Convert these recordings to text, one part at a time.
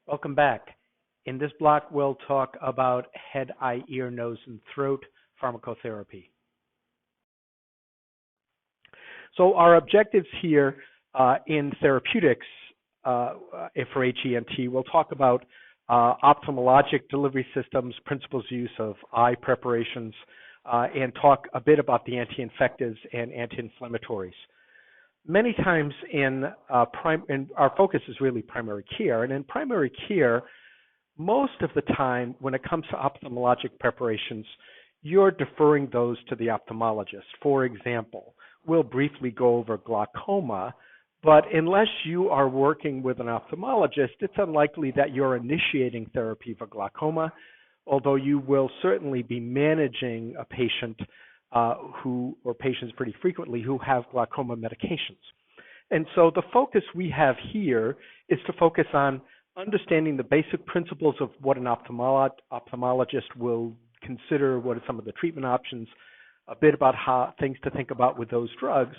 Welcome back. In this block, we'll talk about head, eye, ear, nose, and throat pharmacotherapy. So our objectives here in therapeutics for HENT, we'll talk about ophthalmologic delivery systems, principles use of eye preparations, and talk a bit about the anti-infectives and anti-inflammatories. Many times in our focus is really primary care, and in primary care, most of the time when it comes to ophthalmologic preparations, you're deferring those to the ophthalmologist. For example, we'll briefly go over glaucoma, but unless you are working with an ophthalmologist, it's unlikely that you're initiating therapy for glaucoma, although you will certainly be managing a patient or patients pretty frequently who have glaucoma medications. And so the focus we have here is to focus on understanding the basic principles of what an ophthalmologist will consider, what are some of the treatment options, a bit about how things to think about with those drugs.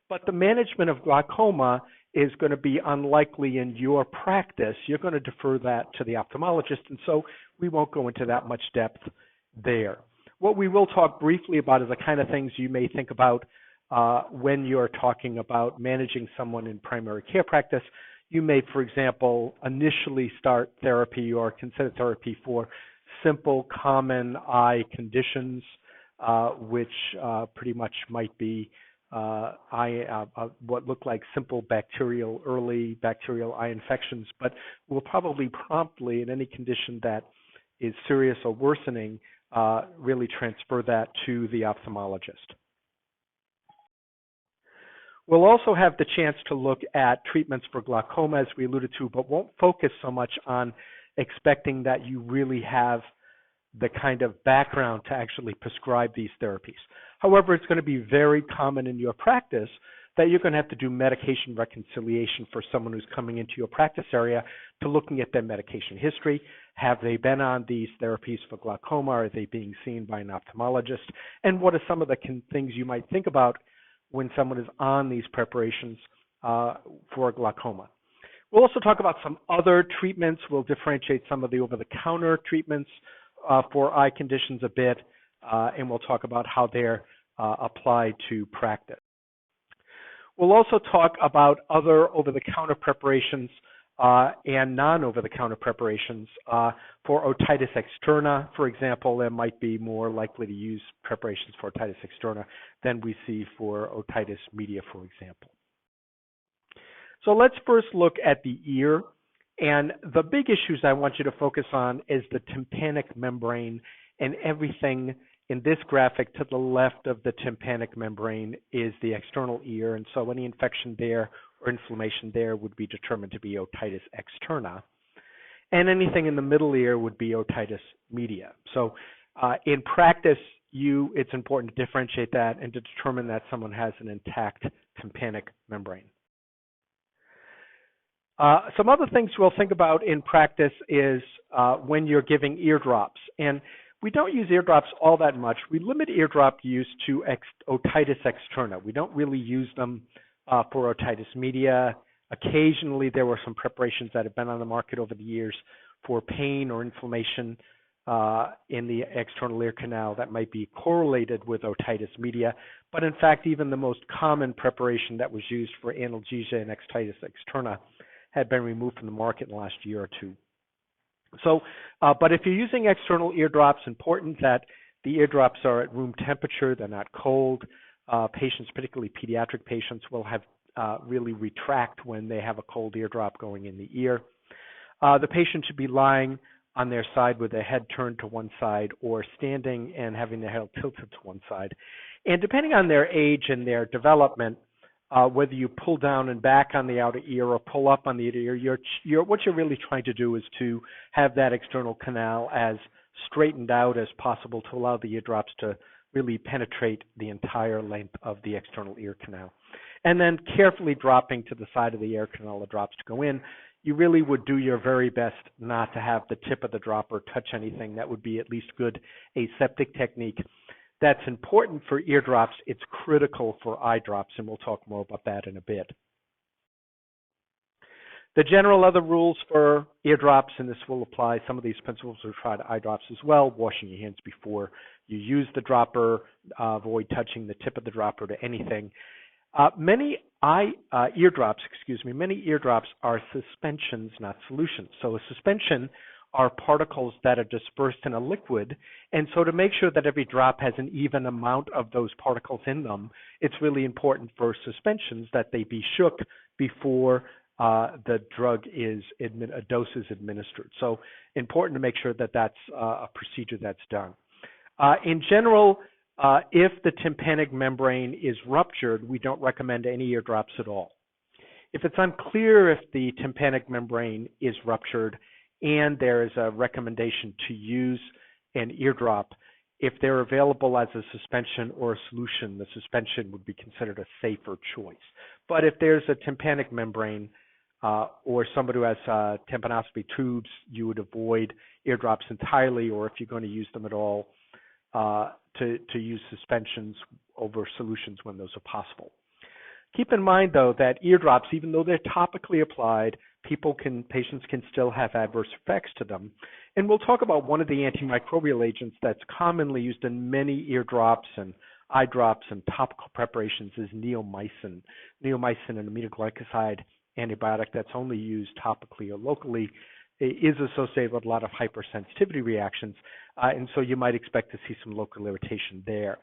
But the management of glaucoma is going to be unlikely in your practice. You're going to defer that to the ophthalmologist, and so we won't go into that much depth there. What we will talk briefly about is the kind of things you may think about when you're talking about managing someone in primary care practice. You may, for example, initially start therapy or consider therapy for simple, common eye conditions, which pretty much might be what look like simple early bacterial eye infections, but will probably promptly, in any condition that is serious or worsening, really transfer that to the ophthalmologist. We'll also have the chance to look at treatments for glaucoma, as we alluded to, but won't focus so much on expecting that you really have the kind of background to actually prescribe these therapies. However, it's going to be very common in your practice that you're going to have to do medication reconciliation for someone who's coming into your practice area to looking at their medication history. Have they been on these therapies for glaucoma? Are they being seen by an ophthalmologist? And what are some of the things you might think about when someone is on these preparations for glaucoma? We'll also talk about some other treatments. We'll differentiate some of the over-the-counter treatments for eye conditions a bit, and we'll talk about how they're applied to practice. We'll also talk about other over-the-counter preparations and non-over-the-counter preparations. For otitis externa, for example, there might be more likely to use preparations for otitis externa than we see for otitis media, for example. So let's first look at the ear. And the big issues I want you to focus on is the tympanic membrane, and everything in this graphic to the left of the tympanic membrane is the external ear, and so any infection there or inflammation there would be determined to be otitis externa. And anything in the middle ear would be otitis media. So in practice, it's important to differentiate that and to determine that someone has an intact tympanic membrane. Some other things we'll think about in practice is when you're giving eardrops. And we don't use eardrops all that much. We limit eardrop use to otitis externa. We don't really use them for otitis media. Occasionally, there were some preparations that have been on the market over the years for pain or inflammation in the external ear canal that might be correlated with otitis media. But in fact, even the most common preparation that was used for analgesia and otitis externa had been removed from the market in the last year or two. So, but if you're using external eardrops, important that the eardrops are at room temperature, they're not cold. Patients, particularly pediatric patients, will have really retract when they have a cold eardrop going in the ear. The patient should be lying on their side with their head turned to one side, or standing and having their head tilted to one side. And depending on their age and their development, whether you pull down and back on the outer ear or pull up on the inner ear, what you're really trying to do is to have that external canal as straightened out as possible to allow the eardrops to really penetrate the entire length of the external ear canal. And then carefully dropping to the side of the ear canal the drops to go in. You really would do your very best not to have the tip of the dropper touch anything. That would be at least good aseptic technique. That's important for eardrops. It's critical for eye drops, and we'll talk more about that in a bit. The general other rules for eardrops, and this will apply, some of these principles will apply to eye drops as well: washing your hands before you use the dropper, avoid touching the tip of the dropper to anything. Many eardrops are suspensions, not solutions. So a suspension are particles that are dispersed in a liquid, and so to make sure that every drop has an even amount of those particles in them, it's really important for suspensions that they be shook before the drug a dose is administered. So important to make sure that that's a procedure that's done. In general, if the tympanic membrane is ruptured, we don't recommend any eardrops at all. If it's unclear if the tympanic membrane is ruptured and there is a recommendation to use an eardrop, if they're available as a suspension or a solution, the suspension would be considered a safer choice. But if there's a tympanic membrane or somebody who has tympanoscopy tubes, you would avoid eardrops entirely, or if you're going to use them at all, to use suspensions over solutions when those are possible. Keep in mind, though, that eardrops, even though they're topically applied, patients can still have adverse effects to them. And we'll talk about one of the antimicrobial agents that's commonly used in many eardrops and eye drops and topical preparations is neomycin. Neomycin, an aminoglycoside antibiotic that's only used topically or locally, is associated with a lot of hypersensitivity reactions, and so you might expect to see some local irritation there.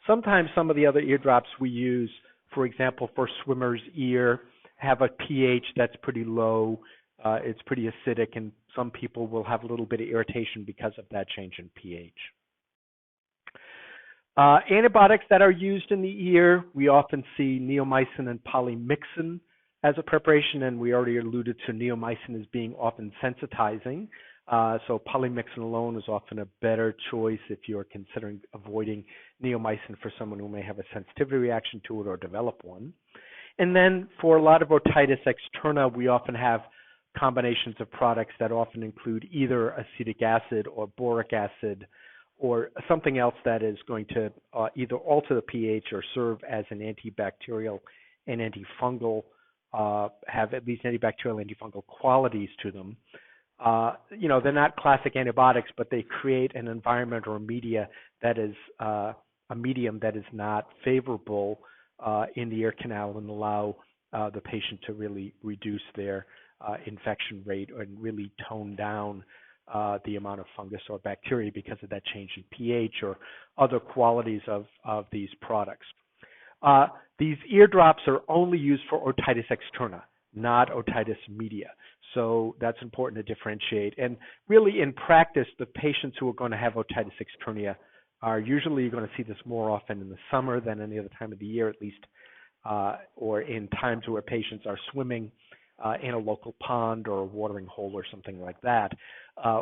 Sometimes some of the other eardrops we use, for example, for swimmer's ear, have a pH that's pretty low. It's pretty acidic, and some people will have a little bit of irritation because of that change in pH. Antibiotics that are used in the ear, we often see neomycin and polymyxin as a preparation, and we already alluded to neomycin as being often sensitizing. So polymyxin alone is often a better choice if you're considering avoiding neomycin for someone who may have a sensitivity reaction to it or develop one. And then for a lot of otitis externa, we often have combinations of products that often include either acetic acid or boric acid or something else that is going to either alter the pH or serve as an antibacterial and antifungal, have at least antibacterial, antifungal qualities to them. They're not classic antibiotics, but they create an environment or a media that is a medium that is not favorable in the ear canal and allow the patient to really reduce their infection rate and really tone down the amount of fungus or bacteria because of that change in pH or other qualities of these products. These eardrops are only used for otitis externa, not otitis media. So that's important to differentiate. And really in practice, the patients who are going to have otitis externa are usually going to see this more often in the summer than any other time of the year, at least, or in times where patients are swimming in a local pond or a watering hole or something like that,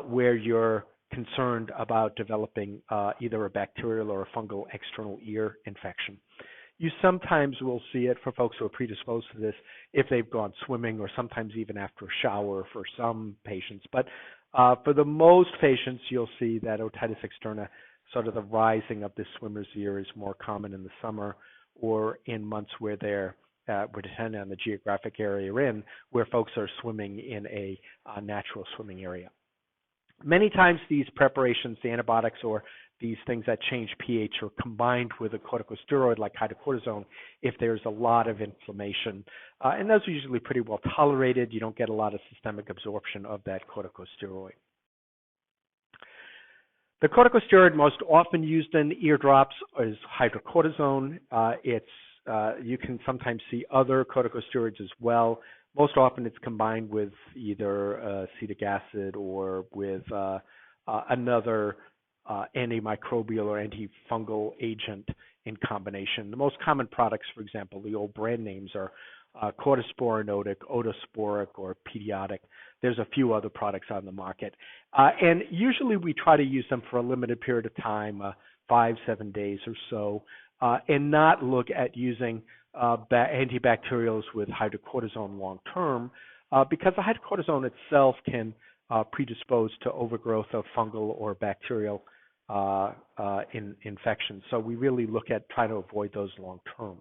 where you're concerned about developing either a bacterial or a fungal external ear infection. You sometimes will see it for folks who are predisposed to this if they've gone swimming or sometimes even after a shower for some patients. But for the most patients, you'll see that otitis externa, sort of the rising of the swimmer's ear, is more common in the summer or in months where they're would depend on the geographic area you're in, where folks are swimming in a natural swimming area. Many times these preparations, the antibiotics or these things that change pH, are combined with a corticosteroid like hydrocortisone if there's a lot of inflammation. And those are usually pretty well tolerated. You don't get a lot of systemic absorption of that corticosteroid. The corticosteroid most often used in eardrops is hydrocortisone. You can sometimes see other corticosteroids as well. Most often it's combined with either acetic acid or with another antimicrobial or antifungal agent in combination. The most common products, for example, the old brand names are cortisporinotic, otosporic, or pediotic. There's a few other products on the market. And usually we try to use them for a limited period of time, 5-7 days or so, and not look at using antibacterials with hydrocortisone long term, because the hydrocortisone itself can predispose to overgrowth of fungal or bacterial infections. So we really look at trying to avoid those long term.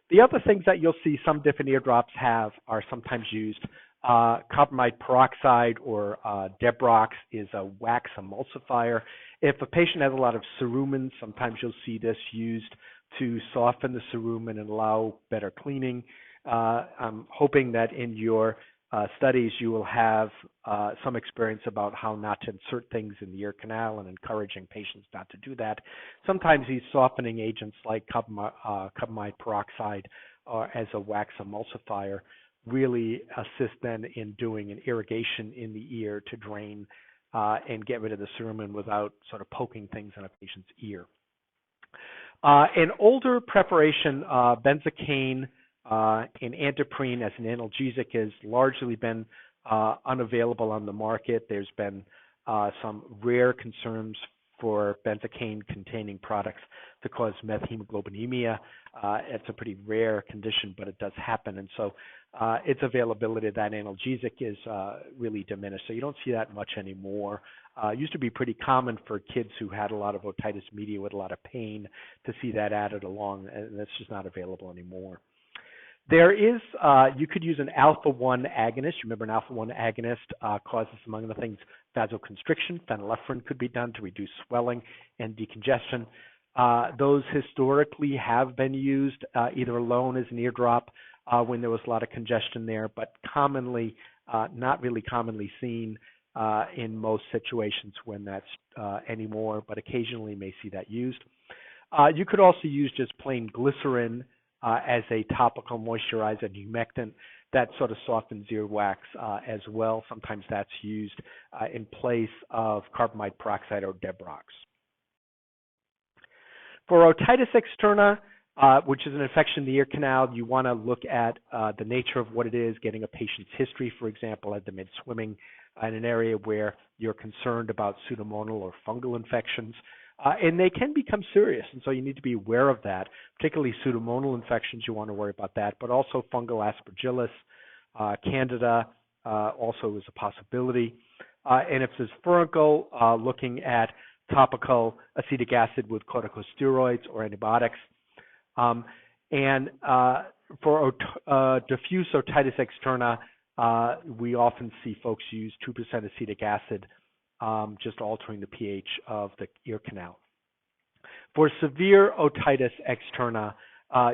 The other things that you'll see some different eardrops have are sometimes used. Carbamide peroxide or Debrox is a wax emulsifier. If a patient has a lot of cerumen, sometimes you'll see this used to soften the cerumen and allow better cleaning. I'm hoping that in your studies you will have some experience about how not to insert things in the ear canal and encouraging patients not to do that. Sometimes these softening agents like carbamide peroxide as a wax emulsifier really assist then in doing an irrigation in the ear to drain and get rid of the cerumen without sort of poking things in a patient's ear. An older preparation, benzocaine and antiprene as an analgesic has largely been unavailable on the market. There's been some rare concerns for benzocaine-containing products to cause methemoglobinemia. It's a pretty rare condition, but it does happen, and so its availability of that analgesic is really diminished. So you don't see that much anymore. It used to be pretty common for kids who had a lot of otitis media with a lot of pain to see that added along, and that's just not available anymore. There is, you could use an alpha-1 agonist. Remember, an alpha-1 agonist causes, among other things, vasoconstriction. Phenylephrine could be done to reduce swelling and decongestion. Those historically have been used either alone as an eardrop when there was a lot of congestion there, but commonly, not really commonly seen in most situations when that's anymore, but occasionally may see that used. You could also use just plain glycerin as a topical moisturizer and humectant that sort of softens earwax as well. Sometimes that's used in place of carbamide peroxide or Debrox. For otitis externa, which is an infection in the ear canal, you want to look at the nature of what it is, getting a patient's history, for example, had them been swimming in an area where you're concerned about pseudomonal or fungal infections. And they can become serious, and so you need to be aware of that, particularly pseudomonal infections. You want to worry about that, but also fungal aspergillus, candida also is a possibility. And if there's fungal, looking at topical acetic acid with corticosteroids or antibiotics. And for diffuse otitis externa, we often see folks use 2% acetic acid, just altering the pH of the ear canal. For severe otitis externa,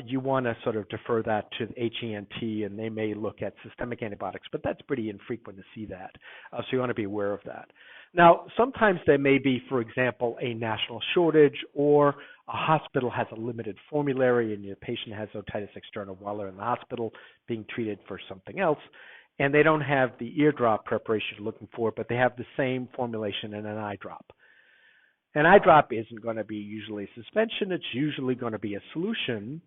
you want to sort of defer that to the HENT, and they may look at systemic antibiotics, but that's pretty infrequent to see that. So you want to be aware of that. Now, sometimes there may be, for example, a national shortage, or a hospital has a limited formulary and your patient has otitis externa while they're in the hospital being treated for something else, and they don't have the eardrop preparation you're looking for, but they have the same formulation in an eye drop. An eye drop isn't going to be usually a suspension. It's usually going to be a solution,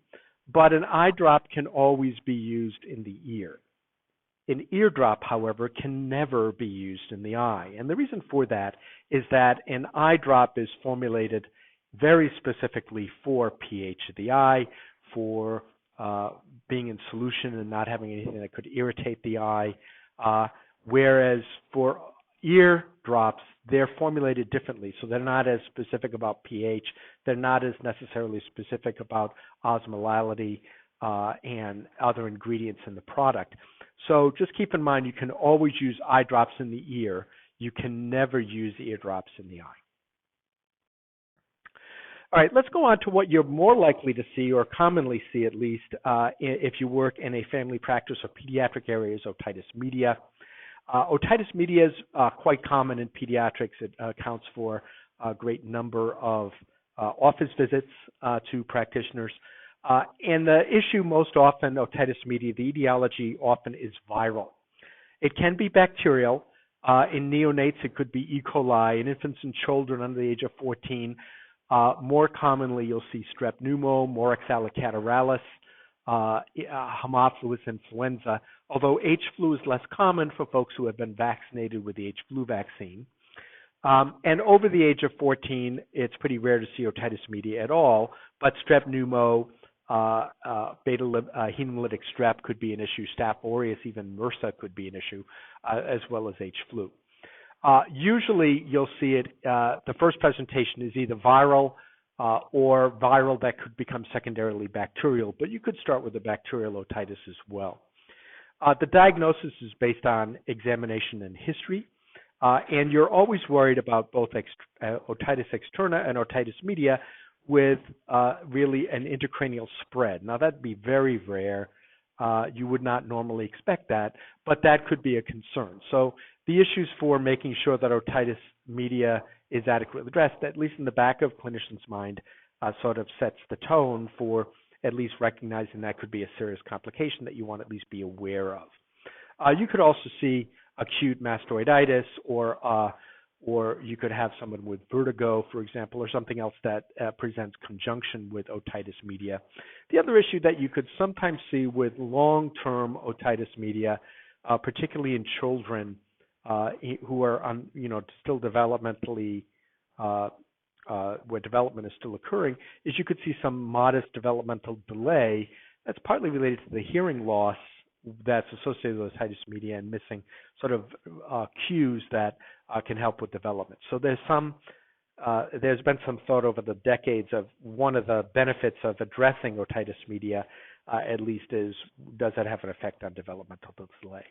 but an eye drop can always be used in the ear. An eardrop, however, can never be used in the eye. And the reason for that is that an eye drop is formulated very specifically for pH of the eye, for being in solution and not having anything that could irritate the eye, whereas for ear drops, they're formulated differently. So they're not as specific about pH. They're not as necessarily specific about osmolality and other ingredients in the product. So just keep in mind, you can always use eye drops in the ear. You can never use eardrops in the eye. All right, let's go on to what you're more likely to see, or commonly see at least, if you work in a family practice or pediatric areas, otitis media. Otitis media is quite common in pediatrics. It accounts for a great number of office visits to practitioners. And the issue most often, otitis media, the etiology often is viral. It can be bacterial. In neonates, it could be E. coli. In infants and children under the age of 14, more commonly you'll see strep pneumo, Moraxella catarrhalis, Haemophilus influenza, although H. flu is less common for folks who have been vaccinated with the H. flu vaccine. And over the age of 14, it's pretty rare to see otitis media at all, but strep pneumo, hemolytic strep could be an issue, Staph aureus, even MRSA could be an issue, as well as H. flu. Usually you'll see it, the first presentation is either viral, or viral that could become secondarily bacterial, but you could start with a bacterial otitis as well. The diagnosis is based on examination and history, and you're always worried about both otitis externa and otitis media with really an intracranial spread. Now, that'd be very rare. You would not normally expect that, but that could be a concern. So the issues for making sure that otitis media is adequately addressed, at least in the back of clinicians' mind, sort of sets the tone for at least recognizing that could be a serious complication that you want to at least be aware of. You could also see acute mastoiditis, or you could have someone with vertigo, for example, or something else that presents conjunction with otitis media. The other issue that you could sometimes see with long-term otitis media, particularly in children who are still developmentally where development is still occurring, is you could see some modest developmental delay that's partly related to the hearing loss that's associated with otitis media and missing sort of cues that can help with development. So there's been some thought over the decades of one of the benefits of addressing otitis media, at least, is does that have an effect on developmental delay?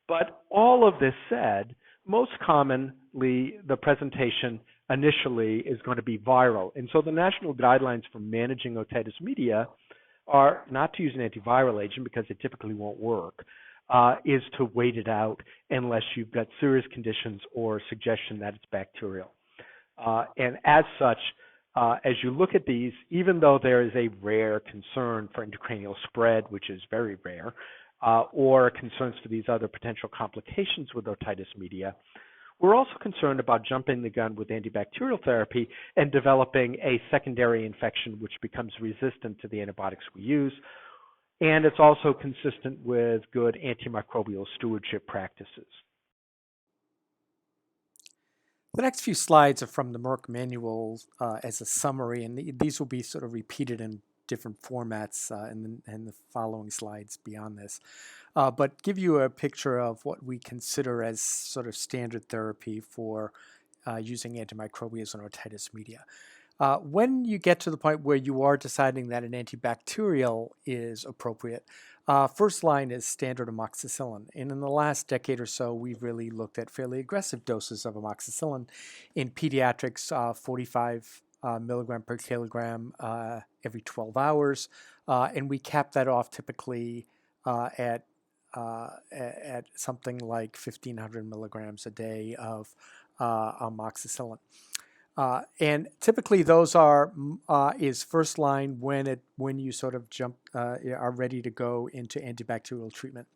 But all of this said, most commonly the presentation initially is going to be viral. And so the national guidelines for managing otitis media are not to use an antiviral agent because it typically won't work, is to wait it out unless you've got serious conditions or suggestion that it's bacterial. And as such, as you look at these, even though there is a rare concern for intracranial spread, which is very rare, or concerns for these other potential complications with otitis media, we're also concerned about jumping the gun with antibacterial therapy and developing a secondary infection which becomes resistant to the antibiotics we use. And it's also consistent with good antimicrobial stewardship practices. The next few slides are from the Merck manual as a summary, and these will be sort of repeated in different formats in the following slides beyond this. But give you a picture of what we consider as sort of standard therapy for using antimicrobials on otitis media. When you get to the point where you are deciding that an antibacterial is appropriate, first line is standard amoxicillin. And in the last decade or so, we've really looked at fairly aggressive doses of amoxicillin. In pediatrics, 45 milligram per kilogram every 12 hours. And we cap that off typically at something like 1,500 milligrams a day of amoxicillin. And typically those is first line when you sort of are ready to go into antibacterial treatment.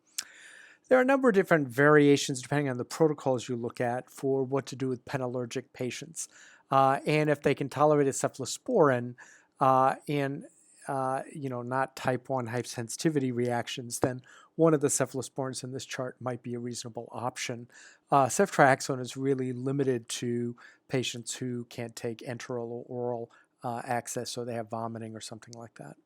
There are a number of different variations depending on the protocols you look at for what to do with penallergic patients. And if they can tolerate a cephalosporin and not type 1 hypersensitivity reactions, then one of the cephalosporins in this chart might be a reasonable option. Ceftriaxone is really limited to patients who can't take enteral or oral access, so they have vomiting or something like that.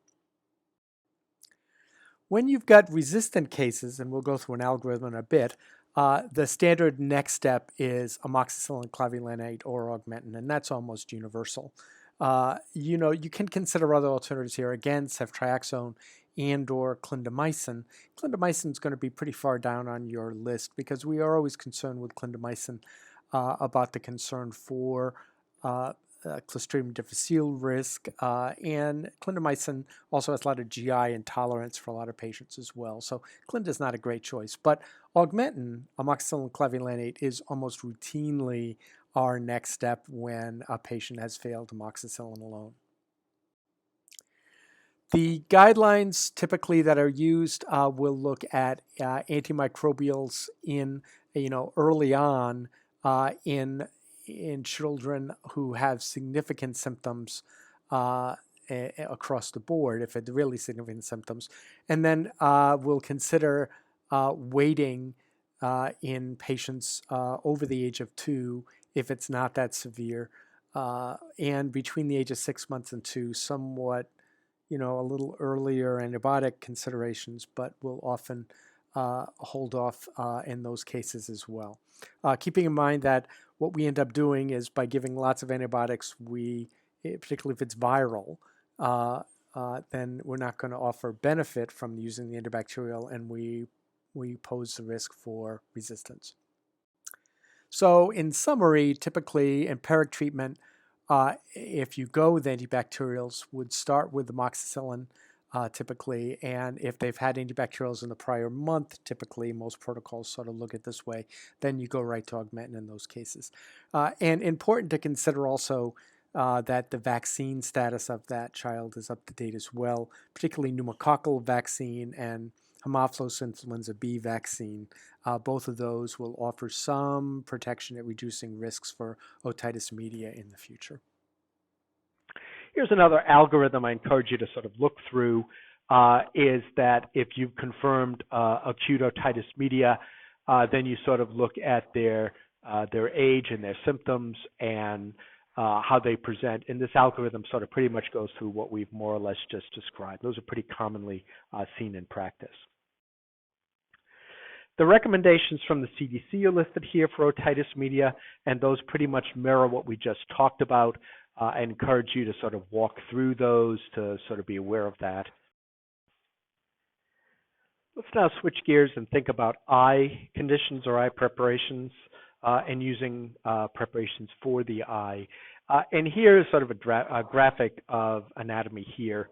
When you've got resistant cases, and we'll go through an algorithm in a bit, the standard next step is amoxicillin, clavulanate, or Augmentin, and that's almost universal. You can consider other alternatives here. Again, ceftriaxone and or clindamycin. Clindamycin is going to be pretty far down on your list because we are always concerned with clindamycin about the concern for Clostridium difficile risk, and clindamycin also has a lot of GI intolerance for a lot of patients as well. So Clinda is not a great choice, but Augmentin, amoxicillin clavulanate, is almost routinely our next step when a patient has failed amoxicillin alone. The guidelines typically that are used will look at antimicrobials in early on in children who have significant symptoms across the board, if it's really significant symptoms, and then we'll consider waiting in patients over the age of 2 if it's not that severe, and between the age of 6 months and 2, somewhat, a little earlier antibiotic considerations, but we'll often hold off in those cases as well. Keeping in mind that what we end up doing is by giving lots of antibiotics, we particularly if it's viral, then we're not going to offer benefit from using the antibacterial, and we pose the risk for resistance. So in summary, typically empiric treatment, if you go with antibacterials, would start with amoxicillin typically, and if they've had antibacterials in the prior month, typically most protocols sort of look at this way, then you go right to augmentin in those cases. And important to consider also that the vaccine status of that child is up to date as well, particularly pneumococcal vaccine and Haemophilus influenza B vaccine. Both of those will offer some protection at reducing risks for otitis media in the future. Here's another algorithm I encourage you to sort of look through, is that if you've confirmed acute otitis media, then you sort of look at their age and their symptoms and how they present. And this algorithm sort of pretty much goes through what we've more or less just described. Those are pretty commonly seen in practice. The recommendations from the CDC are listed here for otitis media, and those pretty much mirror what we just talked about. I encourage you to sort of walk through those to sort of be aware of that. Let's now switch gears and think about eye conditions or eye preparations and using preparations for the eye. And here is sort of a graphic of anatomy here.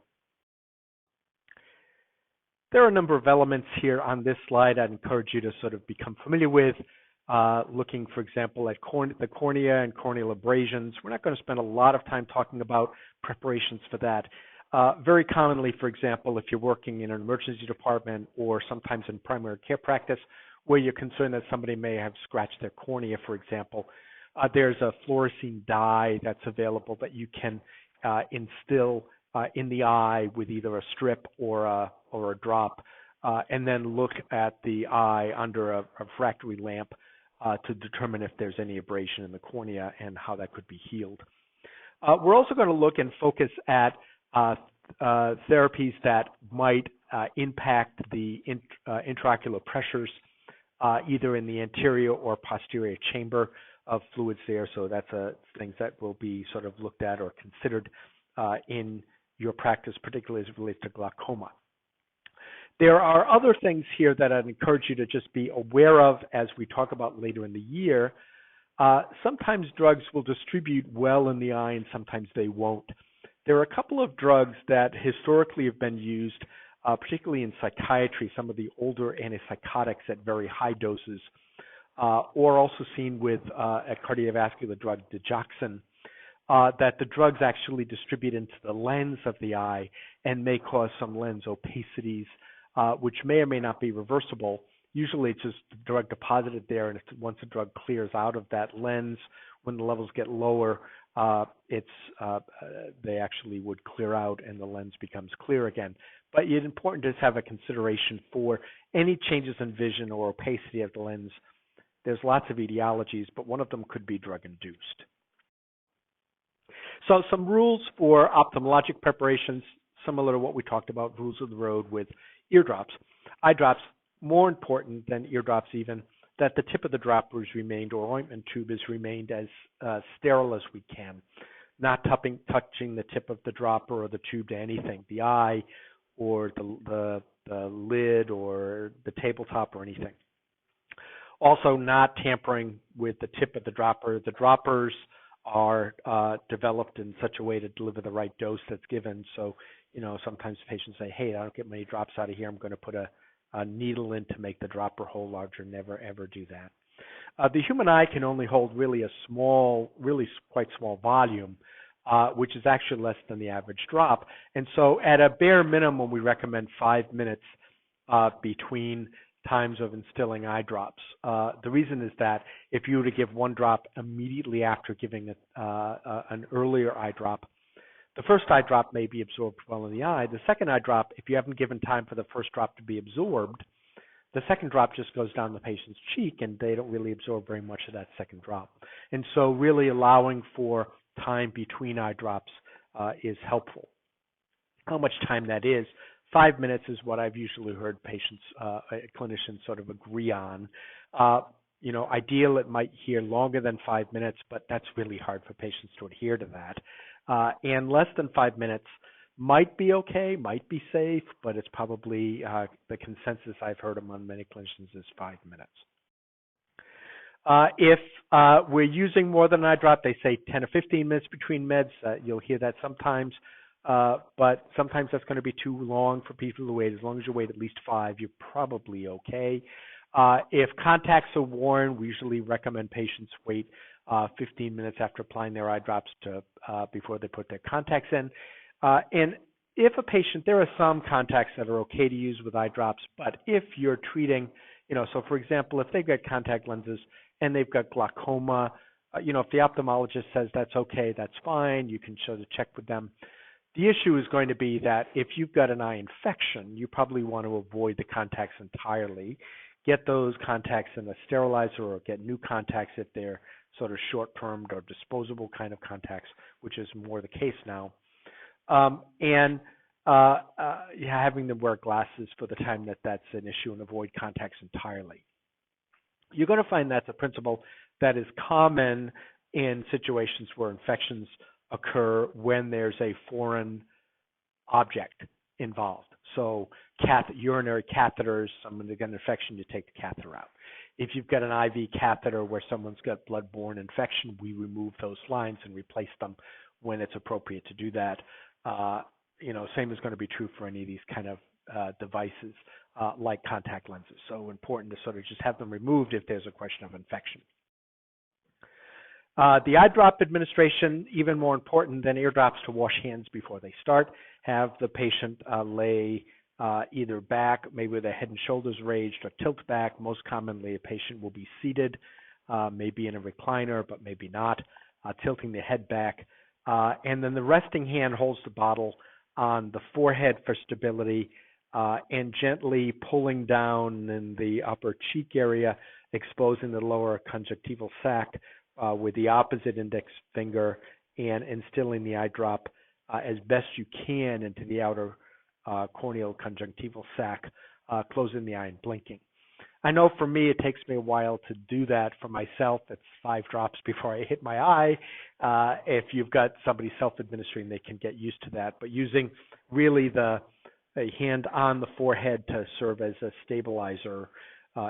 There are a number of elements here on this slide I'd encourage you to sort of become familiar with, looking, for example, at the cornea and corneal abrasions. We're not going to spend a lot of time talking about preparations for that. Very commonly, for example, if you're working in an emergency department or sometimes in primary care practice where you're concerned that somebody may have scratched their cornea, for example, there's a fluorescein dye that's available that you can instill in the eye with either a strip or a drop, and then look at the eye under a refractory lamp to determine if there's any abrasion in the cornea and how that could be healed. We're also going to look and focus at therapies that might impact the intraocular pressures, either in the anterior or posterior chamber of fluids there. So that's things that will be sort of looked at or considered in your practice, particularly as it relates to glaucoma. There are other things here that I'd encourage you to just be aware of as we talk about later in the year. Sometimes drugs will distribute well in the eye and sometimes they won't. There are a couple of drugs that historically have been used, particularly in psychiatry, some of the older antipsychotics at very high doses, or also seen with a cardiovascular drug, digoxin, that the drugs actually distribute into the lens of the eye and may cause some lens opacities, which may or may not be reversible. Usually it's just the drug deposited there, and once the drug clears out of that lens, when the levels get lower, they actually would clear out and the lens becomes clear again. But it's important to have a consideration for any changes in vision or opacity of the lens. There's lots of etiologies, but one of them could be drug-induced. So some rules for ophthalmologic preparations, similar to what we talked about, rules of the road with eardrops. Eye drops, more important than eardrops even, that the tip of the dropper is remained, or ointment tube is remained as sterile as we can, not touching the tip of the dropper or the tube to anything, the eye or the lid or the tabletop or anything. Also, not tampering with the tip of the dropper. The droppers are developed in such a way to deliver the right dose that's given. So, sometimes patients say, hey, I don't get many drops out of here. I'm going to put a needle in to make the dropper hole larger. Never, ever do that. The human eye can only hold really a small, really quite small volume, which is actually less than the average drop. And so at a bare minimum, we recommend 5 minutes between times of instilling eye drops. The reason is that if you were to give one drop immediately after giving an earlier eye drop, the first eye drop may be absorbed well in the eye. The second eye drop, if you haven't given time for the first drop to be absorbed, the second drop just goes down the patient's cheek and they don't really absorb very much of that second drop. And so really allowing for time between eye drops is helpful. How much time that is, 5 minutes is what I've usually heard patients, clinicians sort of agree on. Ideal it might hear longer than 5 minutes, but that's really hard for patients to adhere to that. And less than 5 minutes might be okay, might be safe, but it's probably the consensus I've heard among many clinicians is 5 minutes. If we're using more than an eye drop, they say 10 or 15 minutes between meds. You'll hear that sometimes, but sometimes that's going to be too long for people to wait. As long as you wait at least 5, you're probably okay. If contacts are worn, we usually recommend patients wait 15 minutes after applying their eye drops to before they put their contacts in. And if a patient, there are some contacts that are okay to use with eye drops, but if you're treating, so for example, if they've got contact lenses and they've got glaucoma, if the ophthalmologist says that's okay, that's fine, you can sort of check with them. The issue is going to be that if you've got an eye infection, you probably want to avoid the contacts entirely. Get those contacts in a sterilizer or get new contacts if they're sort of short-term or disposable kind of contacts, which is more the case now. Having them wear glasses for the time that that's an issue and avoid contacts entirely. You're going to find that's a principle that is common in situations where infections occur when there's a foreign object involved. So urinary catheters, someone who's got an infection, you take the catheter out. If you've got an IV catheter where someone's got blood-borne infection, we remove those lines and replace them when it's appropriate to do that. Same is going to be true for any of these kind of devices like contact lenses. So important to sort of just have them removed if there's a question of infection. The eye drop administration, even more important than ear drops, to wash hands before they start. Have the patient lay either back, maybe with their head and shoulders raised, or tilt back. Most commonly, a patient will be seated, maybe in a recliner, but maybe not, tilting the head back. And then the resting hand holds the bottle on the forehead for stability and gently pulling down in the upper cheek area, exposing the lower conjunctival sac with the opposite index finger and instilling the eye drop as best you can into the outer corneal conjunctival sac, closing the eye and blinking. I know for me, it takes me a while to do that. For myself, it's 5 drops before I hit my eye. If you've got somebody self-administering, they can get used to that. But using really a hand on the forehead to serve as a stabilizer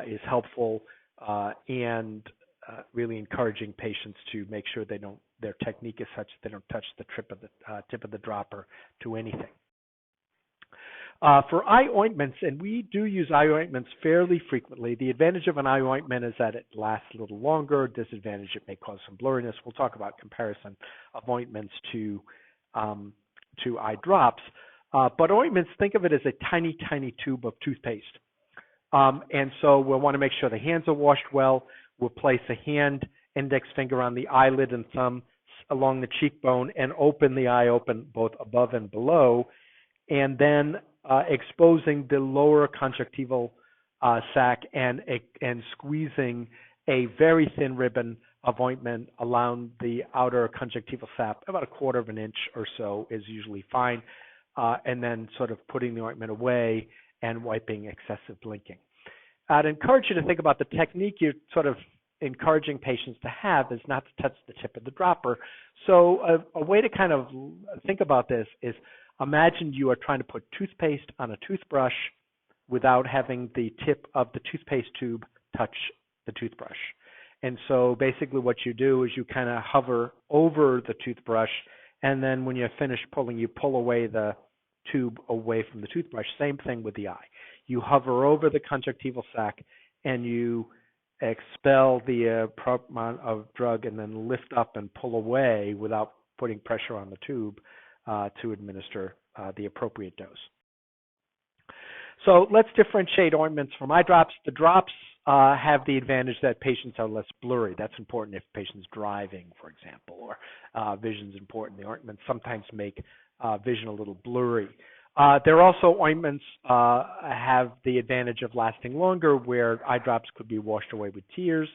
is helpful, and really encouraging patients to make sure their technique is such that they don't touch the tip of the dropper to anything. For eye ointments, and we do use eye ointments fairly frequently, the advantage of an eye ointment is that it lasts a little longer. Disadvantage, it may cause some blurriness. We'll talk about comparison of ointments to eye drops. But ointments, think of it as a tiny, tiny tube of toothpaste. And so we'll want to make sure the hands are washed well. We'll place a hand, index finger on the eyelid and thumb along the cheekbone and open the eye open both above and below, and then exposing the lower conjunctival sac and squeezing a very thin ribbon of ointment around the outer conjunctival sac. About a quarter of an inch or so is usually fine, and then sort of putting the ointment away and wiping excessive blinking. I'd encourage you to think about the technique you're sort of encouraging patients to have is not to touch the tip of the dropper. So a way to kind of think about this is imagine you are trying to put toothpaste on a toothbrush without having the tip of the toothpaste tube touch the toothbrush. And so basically what you do is you kind of hover over the toothbrush, and then when you're finished pulling, you pull away the tube away from the toothbrush. Same thing with the eye. You hover over the conjunctival sac and you expel the proper amount of drug and then lift up and pull away without putting pressure on the tube to administer the appropriate dose. So let's differentiate ointments from eye drops. The drops have the advantage that patients are less blurry. That's important if a patient's driving, for example, or vision's important. The ointments sometimes make vision a little blurry. There are also ointments have the advantage of lasting longer, where eye drops could be washed away with tears,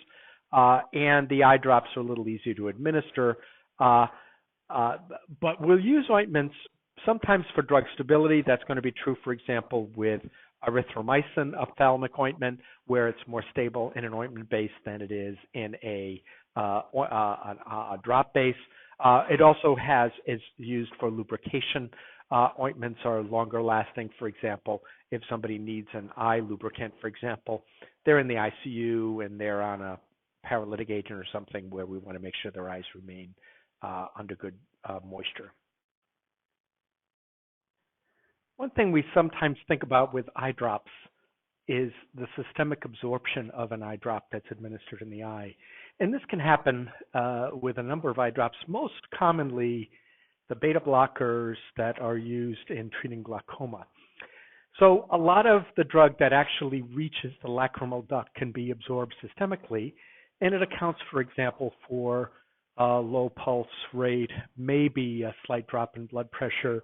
and the eye drops are a little easier to administer. But we'll use ointments sometimes for drug stability. That's going to be true, for example, with erythromycin ophthalmic ointment, where it's more stable in an ointment base than it is in a drop base. It also is used for lubrication. Ointments are longer lasting. For example, if somebody needs an eye lubricant, for example, they're in the ICU and they're on a paralytic agent or something where we want to make sure their eyes remain under good moisture. One thing we sometimes think about with eye drops is the systemic absorption of an eye drop that's administered in the eye. And this can happen with a number of eye drops, most commonly the beta blockers that are used in treating glaucoma. So a lot of the drug that actually reaches the lacrimal duct can be absorbed systemically, and it accounts, for example, for a low pulse rate, maybe a slight drop in blood pressure,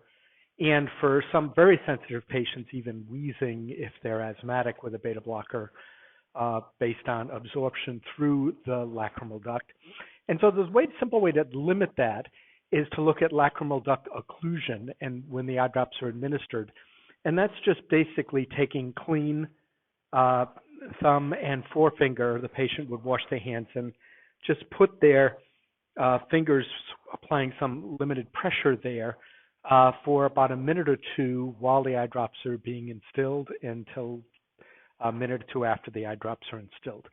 and for some very sensitive patients, even wheezing if they're asthmatic with a beta blocker based on absorption through the lacrimal duct. And so the simple way to limit that is to look at lacrimal duct occlusion and when the eye drops are administered. And that's just basically taking clean thumb and forefinger. The patient would wash their hands and just put their fingers applying some limited pressure there for about a minute or two while the eye drops are being instilled until a minute or two after the eye drops are instilled.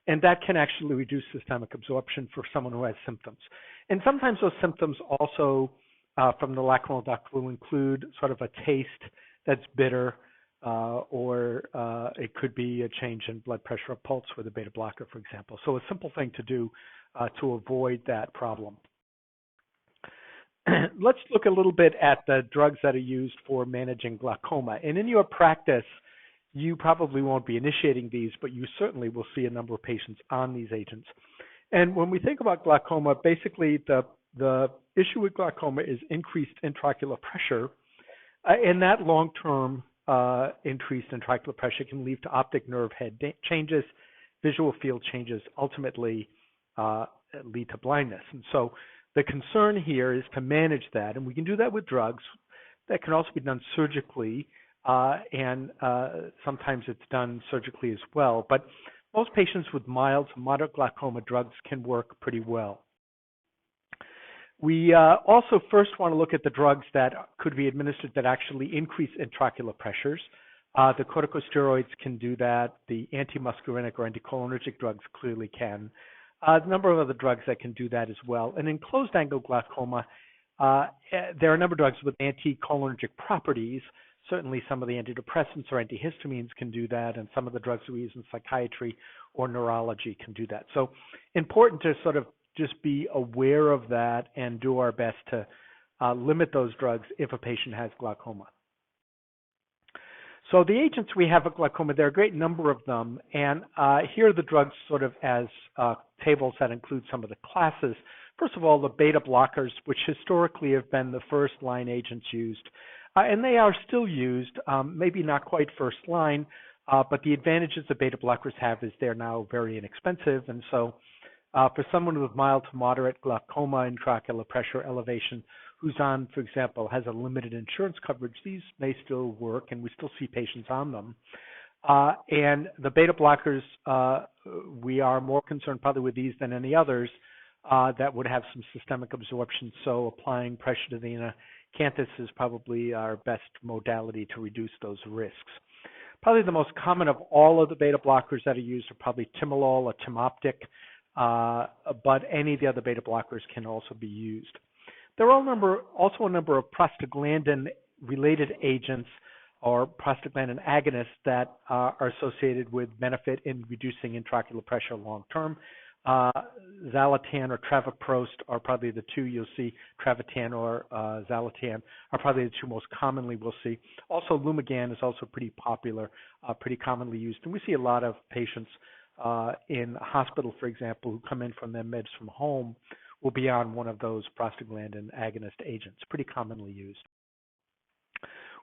And that can actually reduce systemic absorption for someone who has symptoms. And sometimes those symptoms also from the lacrimal duct will include sort of a taste that's bitter, or it could be a change in blood pressure or pulse with a beta blocker, for example. So a simple thing to do to avoid that problem. Let's look a little bit at the drugs that are used for managing glaucoma. And in your practice, you probably won't be initiating these, but you certainly will see a number of patients on these agents. And when we think about glaucoma, basically the issue with glaucoma is increased intraocular pressure, and that long-term increased intraocular pressure can lead to optic nerve head changes, visual field changes, ultimately lead to blindness. And so the concern here is to manage that, and we can do that with drugs. That can also be done surgically, and sometimes it's done surgically as well. But most patients with mild to moderate glaucoma drugs can work pretty well. We also first want to look at the drugs that could be administered that actually increase intraocular pressures. The corticosteroids can do that. The antimuscarinic or anticholinergic drugs clearly can. A number of other drugs that can do that as well. And in closed-angle glaucoma, there are a number of drugs with anticholinergic properties. Certainly some of the antidepressants or antihistamines can do that, and some of the drugs we use in psychiatry or neurology can do that. So important to sort of just be aware of that and do our best to limit those drugs if a patient has glaucoma. So the agents we have at glaucoma, there are a great number of them, and here are the drugs sort of as tables that include some of the classes. First of all, the beta blockers, which historically have been the first line agents used, and they are still used, maybe not quite first line, but the advantages the beta blockers have is they're now very inexpensive, and so for someone with mild to moderate glaucoma, intraocular pressure elevation, who's on, for example, has a limited insurance coverage, these may still work, and we still see patients on them. And the beta blockers, we are more concerned probably with these than any others that would have some systemic absorption, so applying pressure to the canthus is probably our best modality to reduce those risks. Probably the most common of all of the beta blockers that are used are probably timolol or timoptic, but any of the other beta blockers can also be used. There are also a number of prostaglandin-related agents or prostaglandin agonists that are associated with benefit in reducing intraocular pressure long-term. Zalatan or travoprost are probably the two you'll see. Travatan or Zalatan are probably the two most commonly we'll see. Also, Lumigan is also pretty popular, pretty commonly used. And we see a lot of patients in hospital, for example, who come in from their meds from home will be on one of those prostaglandin agonist agents, pretty commonly used.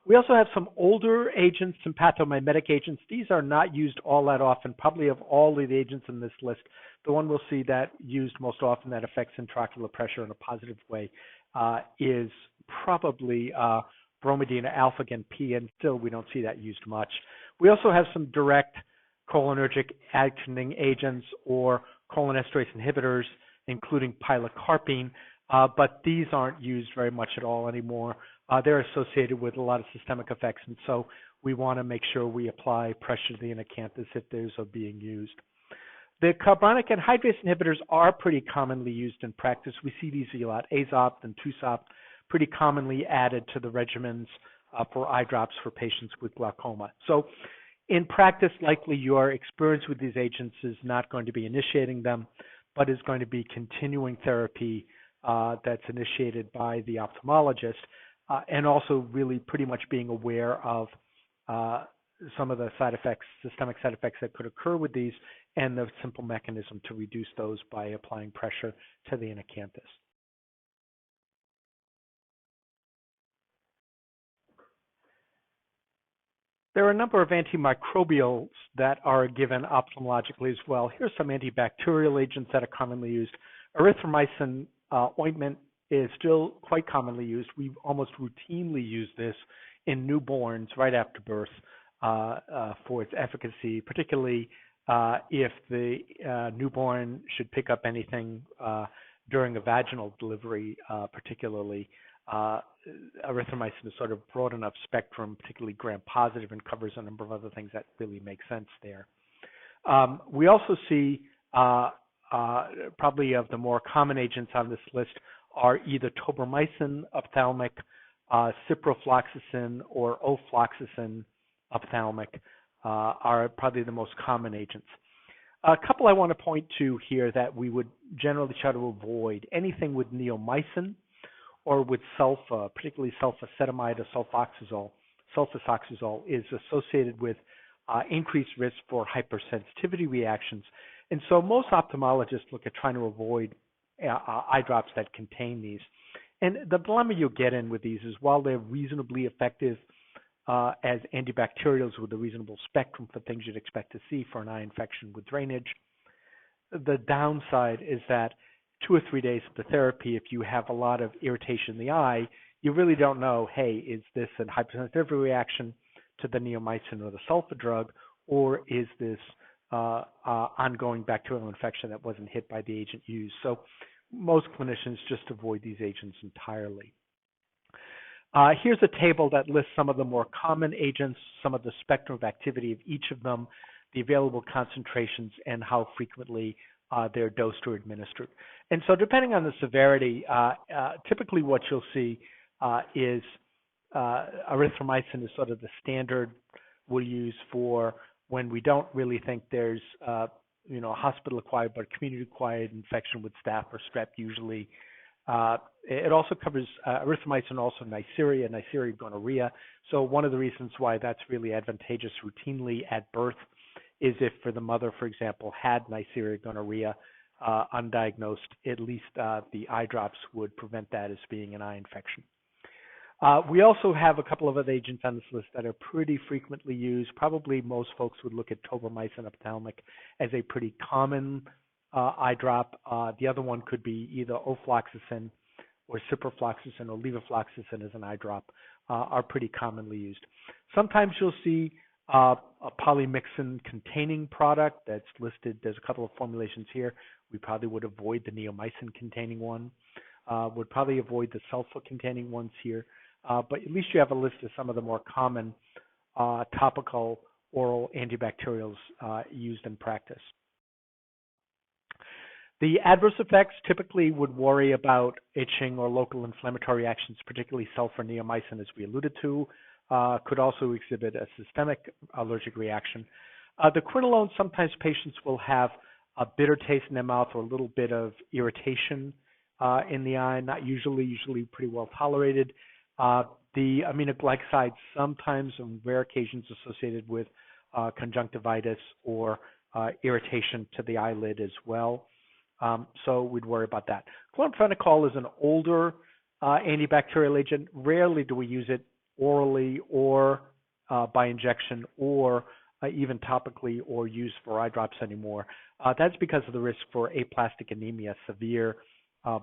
We also have some older agents, some pathomimetic agents. These are not used all that often. Probably of all of the agents in this list, the one we'll see that used most often that affects intraocular pressure in a positive way is probably bromidine or alpha-Gen P, and still we don't see that used much. We also have some direct cholinergic actioning agents or cholinesterase inhibitors, including pilocarpine. but these aren't used very much at all anymore. They're associated with a lot of systemic effects, and so we want to make sure we apply pressure to the inacanthus if those are being used. The carbonic anhydrase inhibitors are pretty commonly used in practice. We see these a lot. Azopt and Tusopt pretty commonly added to the regimens for eye drops for patients with glaucoma. So in practice, likely your experience with these agents is not going to be initiating them, but is going to be continuing therapy that's initiated by the ophthalmologist, and also really pretty much being aware of some of the side effects, systemic side effects that could occur with these, and the simple mechanism to reduce those by applying pressure to the inacanthus. There are a number of antimicrobials that are given ophthalmologically as well. Here's some antibacterial agents that are commonly used. Erythromycin ointment is still quite commonly used. We almost routinely use this in newborns right after birth for its efficacy, particularly if the newborn should pick up anything during a vaginal delivery, particularly. Erythromycin is sort of broad enough spectrum, particularly gram-positive, and covers a number of other things that really make sense there. We also see probably of the more common agents on this list are either tobramycin ophthalmic, ciprofloxacin, or ofloxacin ophthalmic are probably the most common agents. A couple I want to point to here that we would generally try to avoid: anything with neomycin or with sulfa, particularly sulfacetamide or sulfoxazole. Sulfasoxazole is associated with increased risk for hypersensitivity reactions. And so most ophthalmologists look at trying to avoid eye drops that contain these. And the dilemma you'll get in with these is, while they're reasonably effective as antibacterials with a reasonable spectrum for things you'd expect to see for an eye infection with drainage, the downside is that 2 or 3 days of the therapy, if you have a lot of irritation in the eye, you really don't know, hey, is this a hypersensitivity reaction to the neomycin or the sulfa drug, or is this ongoing bacterial infection that wasn't hit by the agent used? So most clinicians just avoid these agents entirely. Here's a table that lists some of the more common agents, some of the spectrum of activity of each of them, the available concentrations, and how frequently they're dosed or administered. And so depending on the severity, typically what you'll see is erythromycin is sort of the standard we'll use for when we don't really think there's a hospital-acquired but community-acquired infection with staph or strep usually. It also covers erythromycin, also Neisseria gonorrhea. So one of the reasons why that's really advantageous routinely at birth is if for the mother, for example, had Neisseria gonorrhea undiagnosed, at least the eye drops would prevent that as being an eye infection. We also have a couple of other agents on this list that are pretty frequently used. Probably most folks would look at tobramycin ophthalmic as a pretty common eye drop. The other one could be either ofloxacin or ciprofloxacin or levofloxacin as an eye drop, are pretty commonly used. Sometimes you'll see a polymyxin containing product that's listed. There's a couple of formulations here. We probably would avoid the neomycin containing one. Would probably avoid the sulfa containing ones here. But at least you have a list of some of the more common topical oral antibacterials used in practice. The adverse effects typically would worry about itching or local inflammatory reactions, particularly sulfa neomycin, as we alluded to. Could also exhibit a systemic allergic reaction. The quinolone, sometimes patients will have a bitter taste in their mouth or a little bit of irritation in the eye, not usually pretty well tolerated. The aminoglycosides sometimes, on rare occasions, associated with conjunctivitis or irritation to the eyelid as well. So we'd worry about that. Chloramphenicol is an older antibacterial agent. Rarely do we use it orally or by injection or even topically or used for eye drops anymore. That's because of the risk for aplastic anemia, severe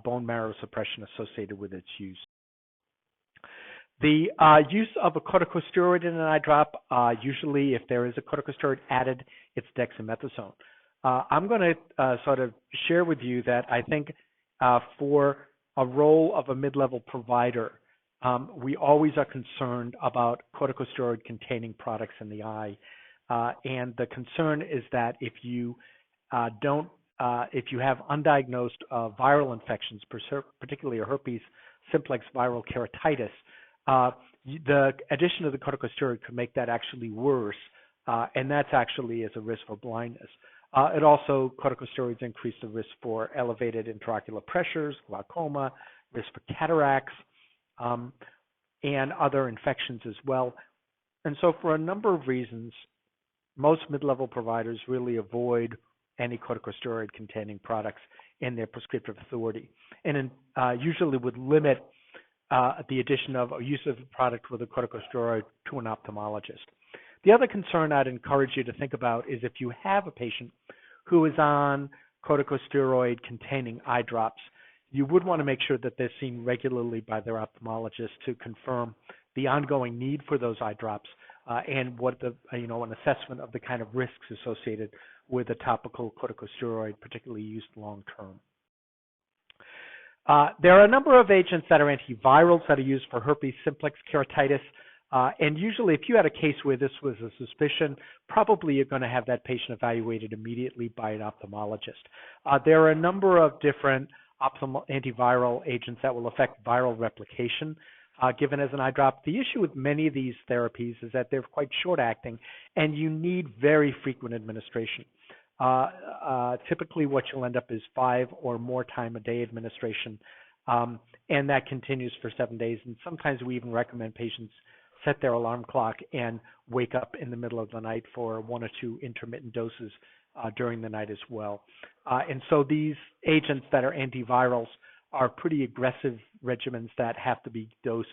bone marrow suppression associated with its use. The use of a corticosteroid in an eye drop, usually if there is a corticosteroid added, it's dexamethasone. I'm going to sort of share with you that I think for a role of a mid-level provider, we always are concerned about corticosteroid-containing products in the eye, and the concern is that if you if you have undiagnosed viral infections, particularly a herpes simplex viral keratitis, the addition of the corticosteroid could make that actually worse, and that's actually as a risk for blindness. It also, corticosteroids increase the risk for elevated intraocular pressures, glaucoma, risk for cataracts, and other infections as well. And so for a number of reasons, most mid-level providers really avoid any corticosteroid-containing products in their prescriptive authority, and usually would limit the addition of or use of a product with a corticosteroid to an ophthalmologist. The other concern I'd encourage you to think about is if you have a patient who is on corticosteroid-containing eye drops, you would want to make sure that they're seen regularly by their ophthalmologist to confirm the ongoing need for those eye drops and what the an assessment of the kind of risks associated with a topical corticosteroid, particularly used long term. There are a number of agents that are antivirals that are used for herpes simplex keratitis. And usually if you had a case where this was a suspicion, probably you're going to have that patient evaluated immediately by an ophthalmologist. There are a number of different antiviral agents that will affect viral replication given as an eye drop. The issue with many of these therapies is that they're quite short-acting and you need very frequent administration. Typically what you'll end up is 5 or more time a day administration, and that continues for 7 days. And sometimes we even recommend patients set their alarm clock and wake up in the middle of the night for 1 or 2 intermittent doses during the night as well. And so these agents that are antivirals are pretty aggressive regimens that have to be dosed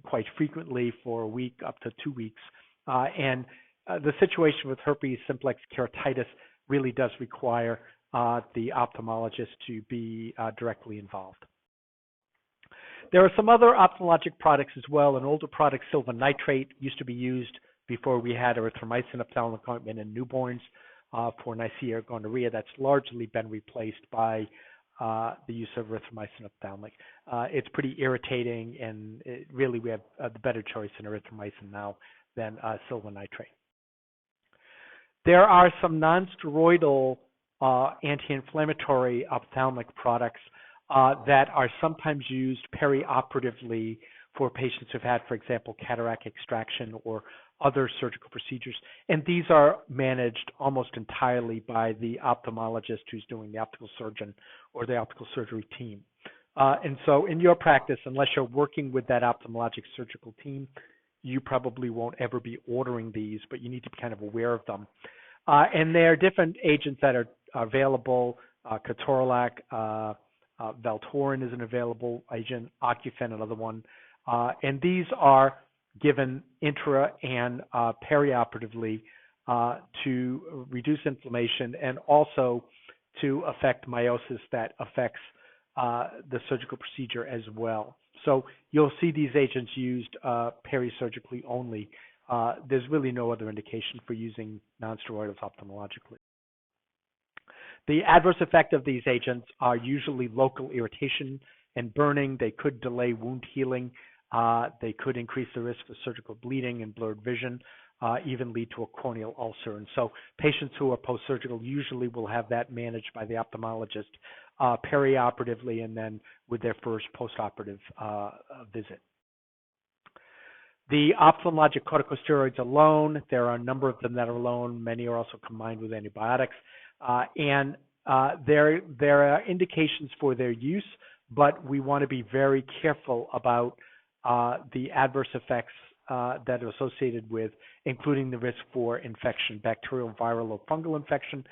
quite frequently for a week up to 2 weeks. The situation with herpes simplex keratitis really does require the ophthalmologist to be directly involved. There are some other ophthalmologic products as well. An older product, silver nitrate, used to be used before we had erythromycin ophthalmic ointment in newborns for Neisseria gonorrhea. That's largely been replaced by the use of erythromycin ophthalmic. It's pretty irritating, and really we have the better choice in erythromycin now than silver nitrate. There are some non-steroidal anti-inflammatory ophthalmic products that are sometimes used perioperatively for patients who've had, for example, cataract extraction or other surgical procedures. And these are managed almost entirely by the ophthalmologist who's doing the optical surgeon or the optical surgery team. And so in your practice, unless you're working with that ophthalmologic surgical team, you probably won't ever be ordering these, but you need to be kind of aware of them. And there are different agents that are available. Ketorolac, Valtorin is an available agent, Ocufen another one. And these are given intra and perioperatively to reduce inflammation and also to affect meiosis that affects the surgical procedure as well. So you'll see these agents used perisurgically only. There's really no other indication for using nonsteroidals ophthalmologically. The adverse effect of these agents are usually local irritation and burning. They could delay wound healing. They could increase the risk for surgical bleeding and blurred vision, even lead to a corneal ulcer. And so patients who are post-surgical usually will have that managed by the ophthalmologist perioperatively and then with their first post-operative visit. The ophthalmologic corticosteroids alone, there are a number of them that are alone. Many are also combined with antibiotics. And there are indications for their use, but we want to be very careful about the adverse effects that are associated with, including the risk for infection, bacterial, viral, or fungal infection,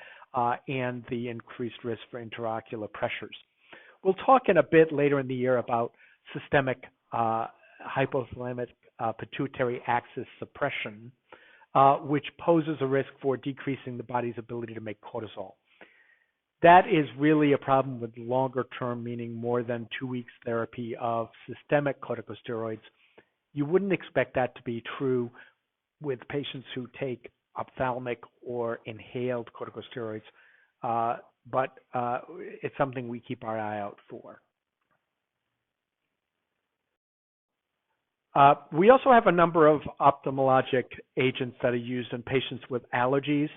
and the increased risk for intraocular pressures. We'll talk in a bit later in the year about systemic hypothalamic pituitary axis suppression, which poses a risk for decreasing the body's ability to make cortisol. That is really a problem with longer term, meaning more than 2 weeks therapy of systemic corticosteroids. You wouldn't expect that to be true with patients who take ophthalmic or inhaled corticosteroids, but it's something we keep our eye out for. We also have a number of ophthalmologic agents that are used in patients with allergies.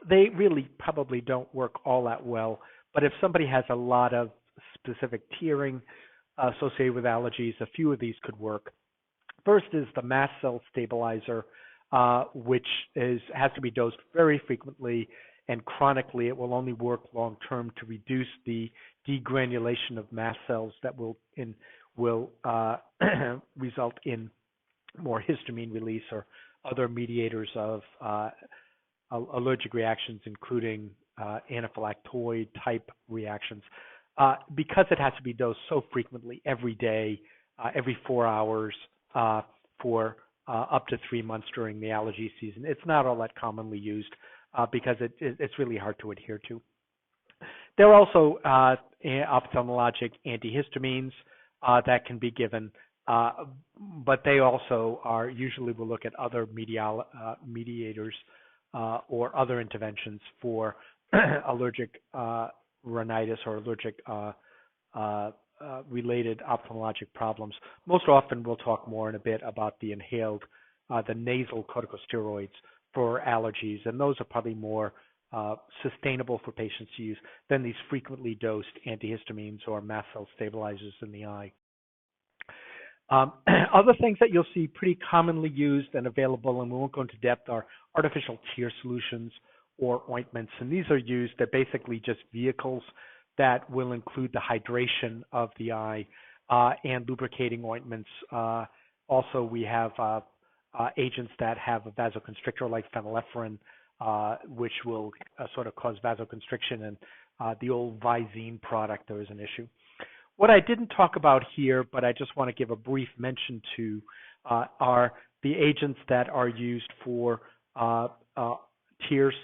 They really probably don't work all that well, but if somebody has a lot of specific tearing associated with allergies, a few of these could work. First is the mast cell stabilizer, which has to be dosed very frequently and chronically. It will only work long term to reduce the degranulation of mast cells that will result in more histamine release or other mediators of allergic reactions, including anaphylactoid type reactions. Because it has to be dosed so frequently every day, every 4 hours for up to 3 months during the allergy season, it's not all that commonly used because it's really hard to adhere to. There are also ophthalmologic antihistamines that can be given, but they also are usually will look at other mediators or other interventions for allergic rhinitis or allergic related ophthalmologic problems. Most often we'll talk more in a bit about the inhaled, the nasal corticosteroids for allergies, and those are probably more sustainable for patients to use than these frequently dosed antihistamines or mast cell stabilizers in the eye. Other things that you'll see pretty commonly used and available, and we won't go into depth, are artificial tear solutions or ointments. And these are used, they're basically just vehicles that will include the hydration of the eye and lubricating ointments. Also, we have agents that have a vasoconstrictor like phenylephrine, which will sort of cause vasoconstriction, and the old Visine product, there is an issue. What I didn't talk about here, but I just want to give a brief mention to, are the agents that are used for tears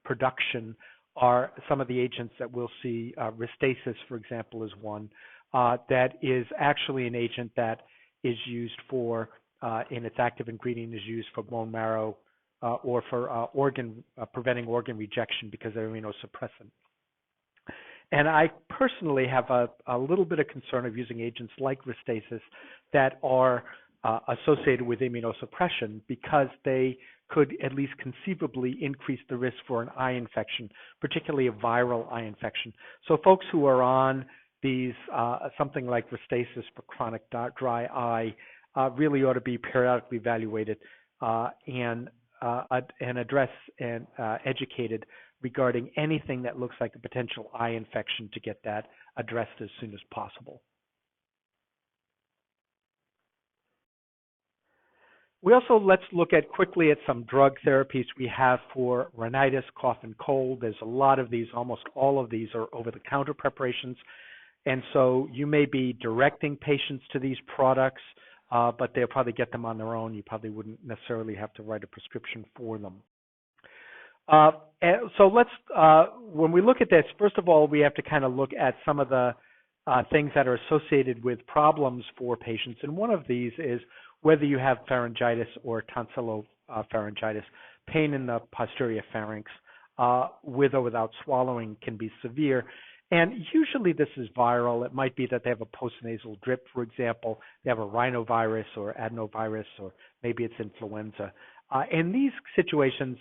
production. Are some of the agents that we'll see. Restasis, for example, is one that is actually an agent that is used for, in its active ingredient, is used for bone marrow or for preventing organ rejection because they're immunosuppressant. And I personally have a little bit of concern of using agents like Restasis that are associated with immunosuppression because they could at least conceivably increase the risk for an eye infection, particularly a viral eye infection. So folks who are on these, something like Restasis for chronic dry eye, really ought to be periodically evaluated and addressed and educated regarding anything that looks like a potential eye infection to get that addressed as soon as possible. We also, let's look at quickly at some drug therapies we have for rhinitis, cough, and cold. There's a lot of these, almost all of these are over-the-counter preparations. And so you may be directing patients to these products, but they'll probably get them on their own. You probably wouldn't necessarily have to write a prescription for them. So let's, when we look at this, first of all, we have to kind of look at some of the things that are associated with problems for patients. And one of these is whether you have pharyngitis or tonsillopharyngitis. Pain in the posterior pharynx with or without swallowing can be severe. And usually this is viral. It might be that they have a postnasal drip, for example. They have a rhinovirus or adenovirus, or maybe it's influenza. In these situations,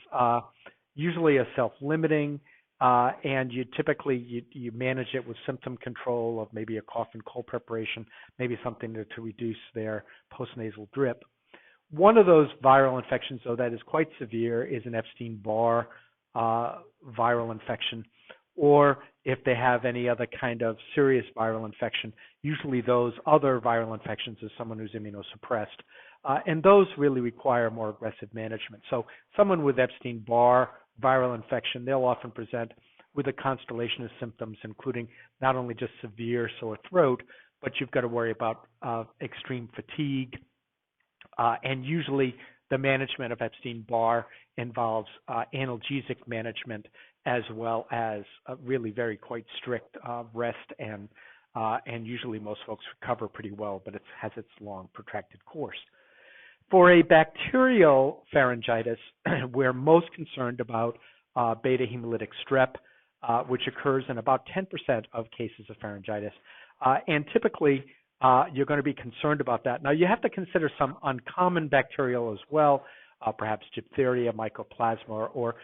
usually are self-limiting, and you typically you manage it with symptom control of maybe a cough and cold preparation, maybe something to reduce their postnasal drip. One of those viral infections, though, that is quite severe is an Epstein-Barr viral infection, or if they have any other kind of serious viral infection, usually those other viral infections is someone who's immunosuppressed. And those really require more aggressive management. So someone with Epstein-Barr viral infection, they'll often present with a constellation of symptoms, including not only just severe sore throat, but you've got to worry about extreme fatigue. And usually the management of Epstein-Barr involves analgesic management as well as really very quite strict rest, and usually most folks recover pretty well, but it has its long protracted course. For a bacterial pharyngitis, we're most concerned about beta hemolytic strep, which occurs in about 10% of cases of pharyngitis. And typically, you're going to be concerned about that. Now, you have to consider some uncommon bacterial as well, perhaps diphtheria, mycoplasma, or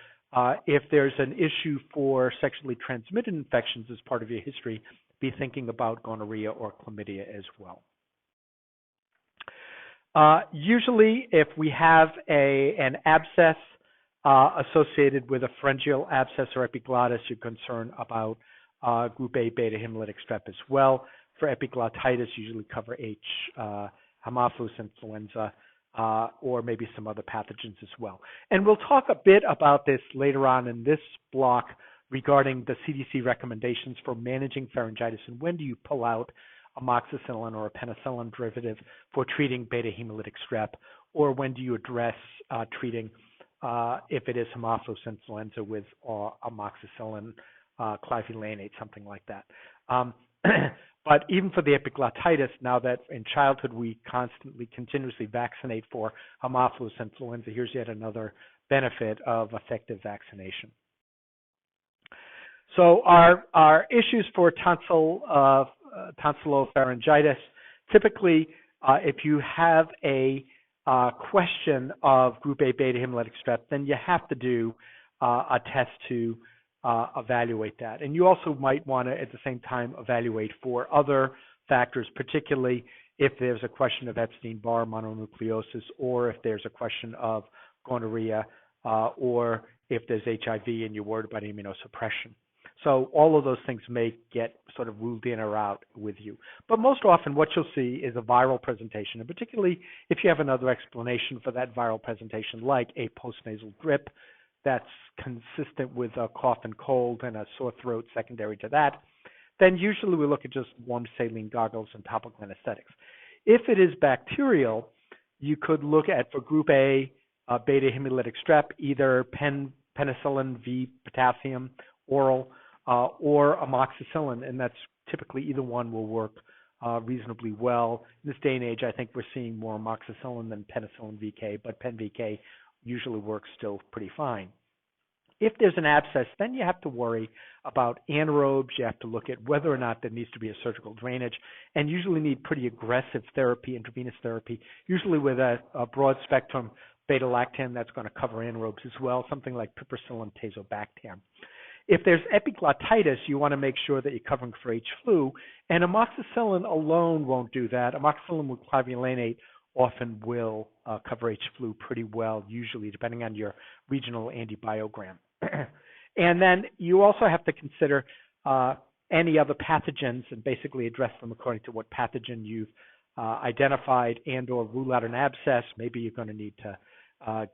if there's an issue for sexually transmitted infections as part of your history, be thinking about gonorrhea or chlamydia as well. Usually, if we have an abscess associated with a pharyngeal abscess or epiglottis, you're concerned about group A beta hemolytic strep as well. For epiglottitis, usually cover H, Haemophilus influenza, or maybe some other pathogens as well. And we'll talk a bit about this later on in this block regarding the CDC recommendations for managing pharyngitis and when do you pull out amoxicillin or a penicillin derivative for treating beta hemolytic strep, or when do you address treating if it is Haemophilus influenza with amoxicillin, clavulanate, something like that. But even for the epiglottitis, now that in childhood we continuously vaccinate for Haemophilus influenza, here's yet another benefit of effective vaccination. So our issues for tonsillopharyngitis, typically if you have a question of group A beta hemolytic strep, then you have to do a test to evaluate that. And you also might want to, at the same time, evaluate for other factors, particularly if there's a question of Epstein-Barr mononucleosis, or if there's a question of gonorrhea, or if there's HIV and you're worried about immunosuppression. So all of those things may get sort of ruled in or out with you. But most often what you'll see is a viral presentation, and particularly if you have another explanation for that viral presentation, like a postnasal drip that's consistent with a cough and cold and a sore throat secondary to that, then usually we look at just warm saline goggles and topical anesthetics. If it is bacterial, you could look at, for group A, beta hemolytic strep, either penicillin V potassium oral or amoxicillin, and that's typically either one will work reasonably well. In this day and age, I think we're seeing more amoxicillin than penicillin VK, but pen VK usually works still pretty fine. If there's an abscess, then you have to worry about anaerobes. You have to look at whether or not there needs to be a surgical drainage, and usually need pretty aggressive therapy, intravenous therapy, usually with a broad spectrum beta-lactam that's going to cover anaerobes as well, something like piperacillin tazobactam. If there's epiglottitis, you want to make sure that you're covering for H. flu, and amoxicillin alone won't do that. Amoxicillin with clavulanate often will cover H. flu pretty well, usually, depending on your regional antibiogram. And then you also have to consider any other pathogens and basically address them according to what pathogen you've identified, and or rule out an abscess. Maybe you're going to need to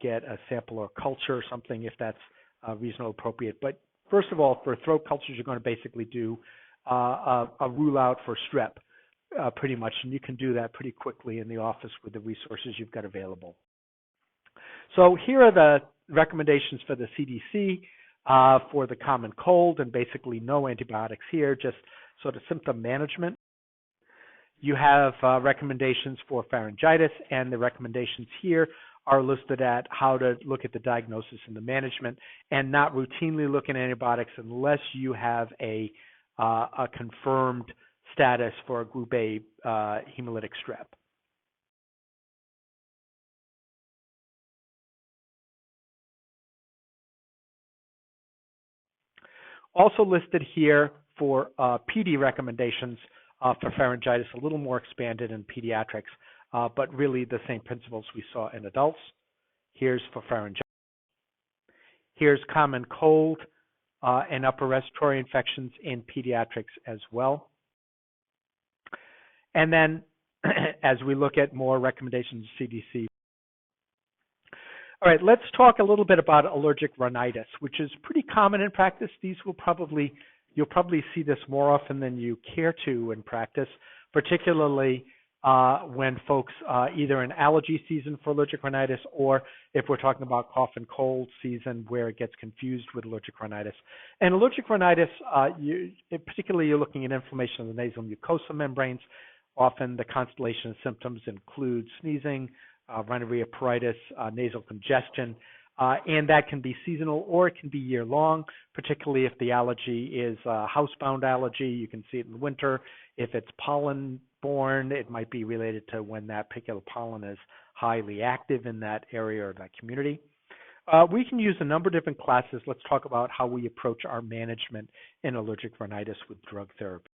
get a sample or culture or something if that's reasonably appropriate. But first of all, for throat cultures, you're going to basically do a rule out for strep pretty much, and you can do that pretty quickly in the office with the resources you've got available. So here are the recommendations for the CDC for the common cold, and basically no antibiotics here, just sort of symptom management. You have recommendations for pharyngitis, and the recommendations here are listed at how to look at the diagnosis and the management, and not routinely look at antibiotics unless you have a confirmed status for a group A hemolytic strep. Also listed here for PD recommendations for pharyngitis, a little more expanded in pediatrics, but really the same principles we saw in adults. Here's for pharyngitis. Here's common cold and upper respiratory infections in pediatrics as well. And then as we look at more recommendations of CDC. All right, let's talk a little bit about allergic rhinitis, which is pretty common in practice. You'll probably see this more often than you care to in practice, particularly when folks either in allergy season for allergic rhinitis, or if we're talking about cough and cold season where it gets confused with allergic rhinitis. And allergic rhinitis, particularly you're looking at inflammation of the nasal mucosa membranes. Often the constellation of symptoms include sneezing, rhinorrhea, pruritus, nasal congestion. And that can be seasonal or it can be year long, particularly if the allergy is a housebound allergy. You can see it in the winter. If it's pollen borne, it might be related to when that particular pollen is highly active in that area or that community. We can use a number of different classes. Let's talk about how we approach our management in allergic rhinitis with drug therapy.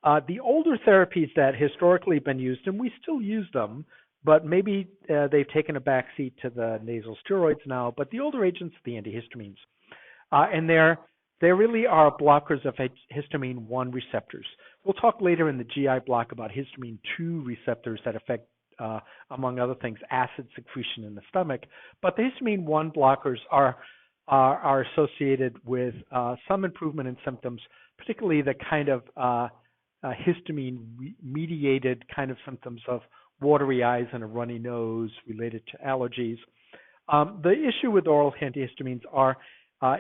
The older therapies that historically have been used, and we still use them, but maybe they've taken a backseat to the nasal steroids now, but the older agents, the antihistamines. And they really are blockers of histamine 1 receptors. We'll talk later in the GI block about histamine 2 receptors that affect, among other things, acid secretion in the stomach. But the histamine 1 blockers are associated with some improvement in symptoms, particularly the kind of histamine-mediated kind of symptoms of watery eyes and a runny nose related to allergies. The issue with oral antihistamines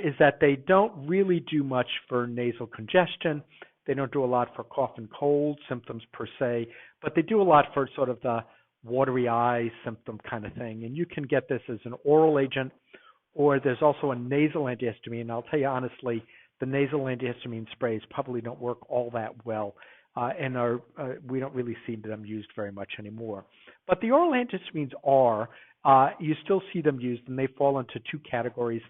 is that they don't really do much for nasal congestion. They don't do a lot for cough and cold symptoms per se, but they do a lot for sort of the watery eye symptom kind of thing. And you can get this as an oral agent, or there's also a nasal antihistamine. I'll tell you honestly, the nasal antihistamine sprays probably don't work all that well, and we don't really see them used very much anymore. But the oral antihistamines you still see them used, and they fall into two categories: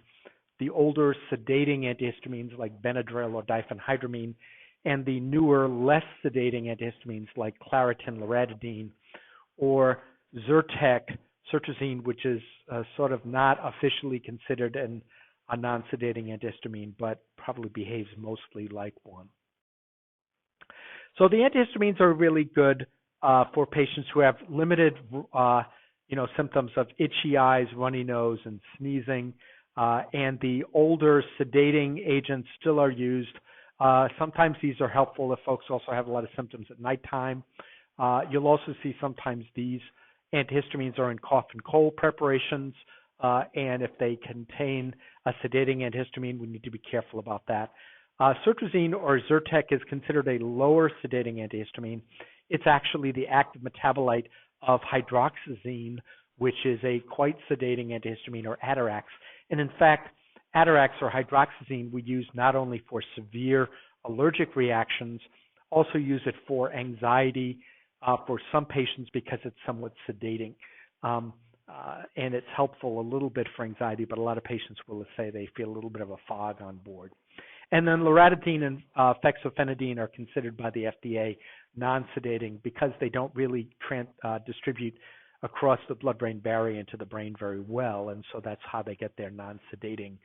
the older sedating antihistamines like Benadryl or diphenhydramine, and the newer, less sedating antihistamines like Claritin, Loratadine, or Zyrtec, Sertrazine, which is sort of not officially considered a non-sedating antihistamine, but probably behaves mostly like one. So the antihistamines are really good for patients who have limited, symptoms of itchy eyes, runny nose, and sneezing. And the older sedating agents still are used. Sometimes these are helpful if folks also have a lot of symptoms at nighttime. You'll also see sometimes these antihistamines are in cough and cold preparations, and if they contain a sedating antihistamine, we need to be careful about that. Sertrazine or Zyrtec is considered a lower sedating antihistamine. It's actually the active metabolite of hydroxyzine, which is a quite sedating antihistamine, or Atarax. And in fact, Atarax or hydroxyzine we use not only for severe allergic reactions, also use it for anxiety for some patients because it's somewhat sedating. And it's helpful a little bit for anxiety, but a lot of patients will say they feel a little bit of a fog on board. And then Loratadine and fexofenadine are considered by the FDA non-sedating because they don't really distribute across the blood-brain barrier into the brain very well, and so that's how they get their non-sedating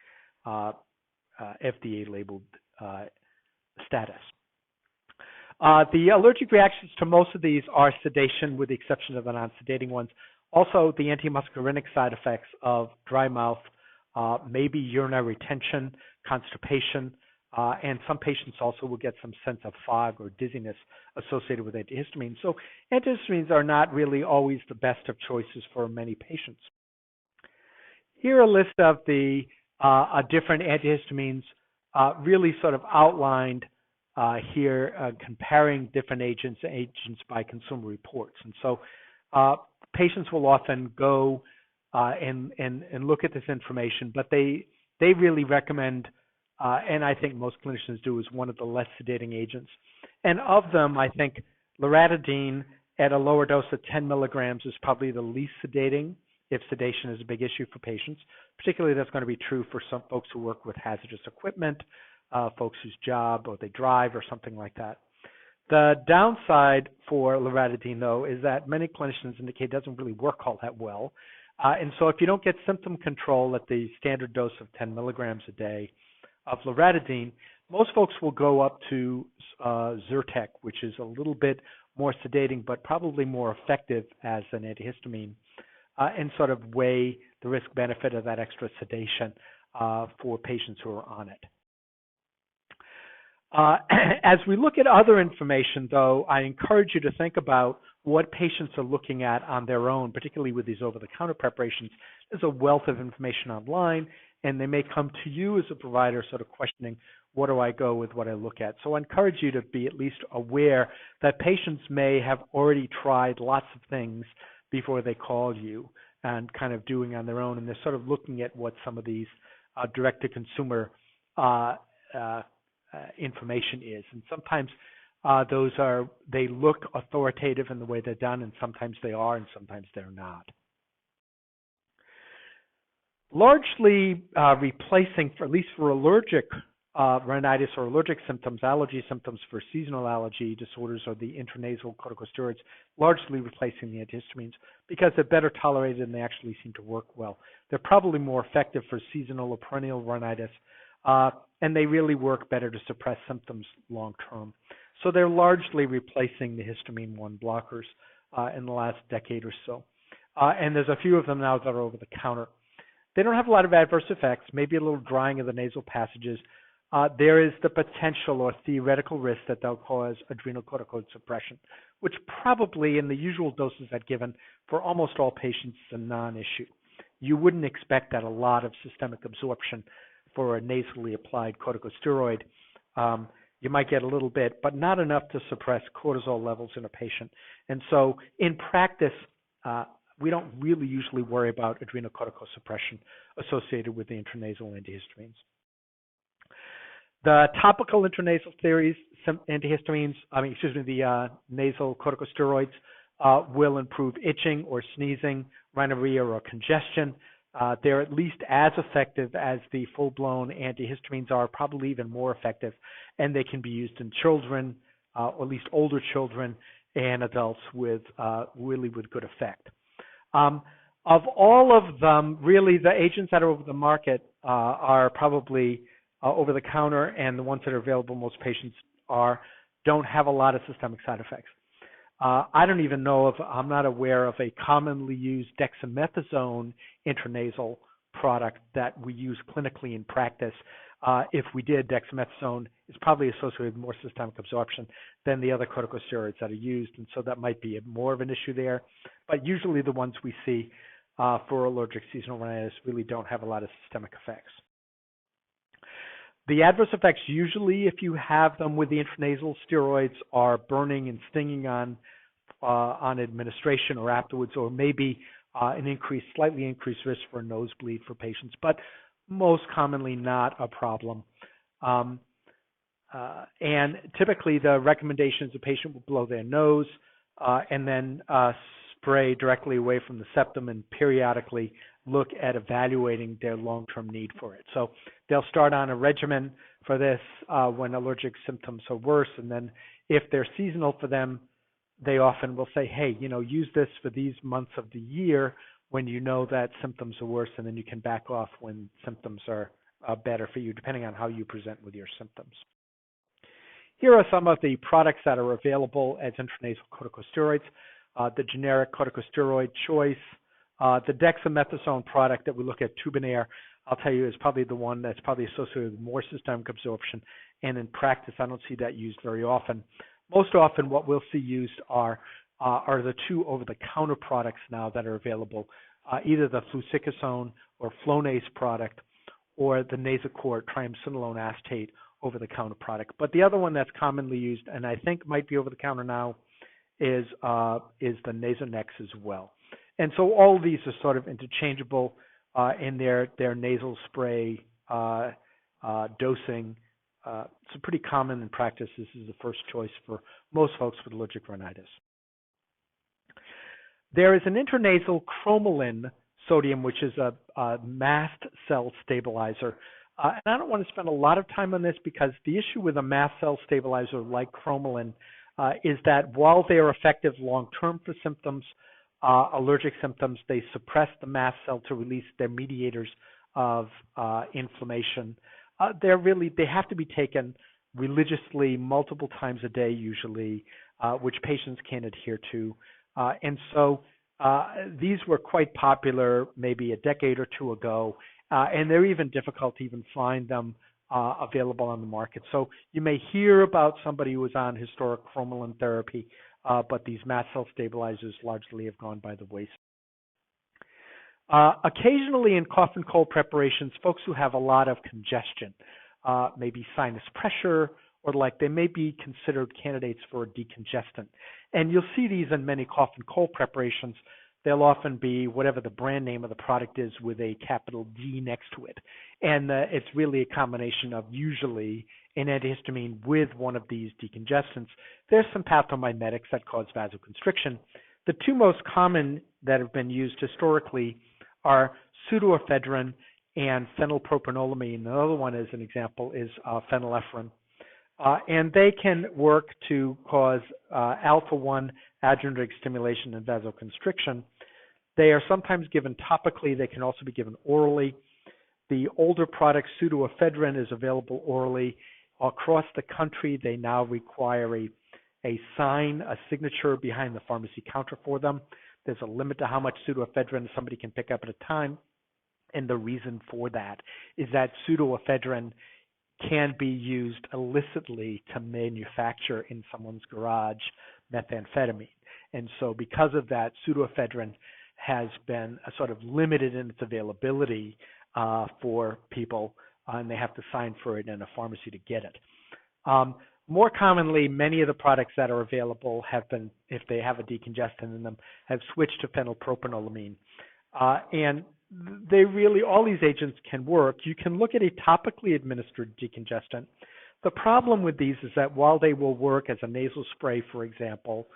FDA-labeled status. The allergic reactions to most of these are sedation, with the exception of the non-sedating ones. Also, the antimuscarinic side effects of dry mouth, maybe urinary retention, constipation, and some patients also will get some sense of fog or dizziness associated with antihistamines. So antihistamines are not really always the best of choices for many patients. Here are a list of the different antihistamines really sort of outlined here, comparing different agents by Consumer Reports. And so patients will often go and look at this information, but they really recommend, and I think most clinicians do, is one of the less sedating agents. And of them, I think Loratadine at a lower dose of 10 milligrams is probably the least sedating if sedation is a big issue for patients. Particularly that's going to be true for some folks who work with hazardous equipment, folks whose job or they drive or something like that. The downside for Loratadine, though, is that many clinicians indicate it doesn't really work all that well. And so if you don't get symptom control at the standard dose of 10 milligrams a day of Loratadine, most folks will go up to Zyrtec, which is a little bit more sedating but probably more effective as an antihistamine, and sort of weigh the risk-benefit of that extra sedation for patients who are on it. As we look at other information, though, I encourage you to think about what patients are looking at on their own, particularly with these over-the-counter preparations. There's a wealth of information online, and they may come to you as a provider sort of questioning, what do I go with, what I look at? So I encourage you to be at least aware that patients may have already tried lots of things before they call you. and kind of doing on their own, and they're sort of looking at what some of these direct-to-consumer uh, uh, information is. And sometimes they look authoritative in the way they're done, and sometimes they are, and sometimes they're not. Largely replacing, for at least for allergic rhinitis or allergic symptoms, allergy symptoms for seasonal allergy disorders or the intranasal corticosteroids, largely replacing the antihistamines because they're better tolerated and they actually seem to work well. They're probably more effective for seasonal or perennial rhinitis, and they really work better to suppress symptoms long term. So they're largely replacing the histamine 1 blockers in the last decade or so. And there's a few of them now that are over the counter. They don't have a lot of adverse effects, maybe a little drying of the nasal passages. There is the potential or theoretical risk that they'll cause adrenal corticoid suppression, which probably in the usual doses that given for almost all patients is a non-issue. You wouldn't expect that a lot of systemic absorption for a nasally applied corticosteroid. You might get a little bit, but not enough to suppress cortisol levels in a patient. And so in practice, we don't really usually worry about adrenal corticosuppression associated with the intranasal antihistamines. The topical intranasal antihistamines, the nasal corticosteroids will improve itching or sneezing, rhinorrhea or congestion. They're at least as effective as the full-blown antihistamines are, probably even more effective, and they can be used in children, or at least older children and adults with really with good effect. Of all of them, really the agents that are over the market are probably over the counter, and the ones that are available most patients don't have a lot of systemic side effects. I don't even know I'm not aware of a commonly used dexamethasone intranasal product that we use clinically in practice. If we did, dexamethasone is probably associated with more systemic absorption than the other corticosteroids that are used, and so that might be more of an issue there. But usually the ones we see for allergic seasonal rhinitis really don't have a lot of systemic effects. The adverse effects usually, if you have them with the intranasal steroids, are burning and stinging on administration or afterwards, or maybe slightly increased risk for a nosebleed for patients, but most commonly not a problem. And typically the recommendation is the patient will blow their nose and then spray directly away from the septum and periodically look at evaluating their long-term need for it. So they'll start on a regimen for this when allergic symptoms are worse, and then if they're seasonal for them, they often will say, hey, use this for these months of the year when you know that symptoms are worse, and then you can back off when symptoms are better for you, depending on how you present with your symptoms. Here are some of the products that are available as intranasal corticosteroids. The generic corticosteroid choice, the dexamethasone product that we look at, Tubinair, I'll tell you is probably the one that's probably associated with more systemic absorption, and in practice I don't see that used very often. Most often what we'll see used are the two over-the-counter products now that are available, either the fluticasone or Flonase product or the Nasacort triamcinolone acetate over-the-counter product. But the other one that's commonly used, and I think might be over-the-counter now, is the Nasonex as well. And so all of these are sort of interchangeable in their nasal spray dosing. So pretty common in practice. This is the first choice for most folks with allergic rhinitis. There is an intranasal cromolyn sodium, which is a mast cell stabilizer. And I don't want to spend a lot of time on this because the issue with a mast cell stabilizer like cromolyn is that while they are effective long-term for symptoms, allergic symptoms, they suppress the mast cell to release their mediators of inflammation. They have to be taken religiously multiple times a day usually, which patients can't adhere to. And so these were quite popular maybe a decade or two ago, and they're even difficult to even find them available on the market. So you may hear about somebody who was on historic cromolyn therapy, but these mast cell stabilizers largely have gone by the wayside. Occasionally in cough and cold preparations, folks who have a lot of congestion, maybe sinus pressure, or they may be considered candidates for a decongestant. And you'll see these in many cough and cold preparations. they'll often be whatever the brand name of the product is with a capital D next to it. And it's really a combination of usually an antihistamine with one of these decongestants. There's some pathomimetics that cause vasoconstriction. The two most common that have been used historically are pseudoephedrine and phenylpropanolamine. Another one, as an example, is phenylephrine. And they can work to cause alpha-1 adrenergic stimulation and vasoconstriction. They are sometimes given topically. They can also be given orally. The older product, pseudoephedrine, is available orally. Across the country, they now require a sign, a signature behind the pharmacy counter for them. There's a limit to how much pseudoephedrine somebody can pick up at a time. And the reason for that is that pseudoephedrine can be used illicitly to manufacture in someone's garage methamphetamine. And so because of that, pseudoephedrine has been sort of limited in its availability for people, and they have to sign for it in a pharmacy to get it. More commonly, many of the products that are available have been, if they have a decongestant in them, have switched to phenylpropanolamine. And they really, all these agents can work. You can look at a topically administered decongestant. The problem with these is that while they will work as a nasal spray, for example,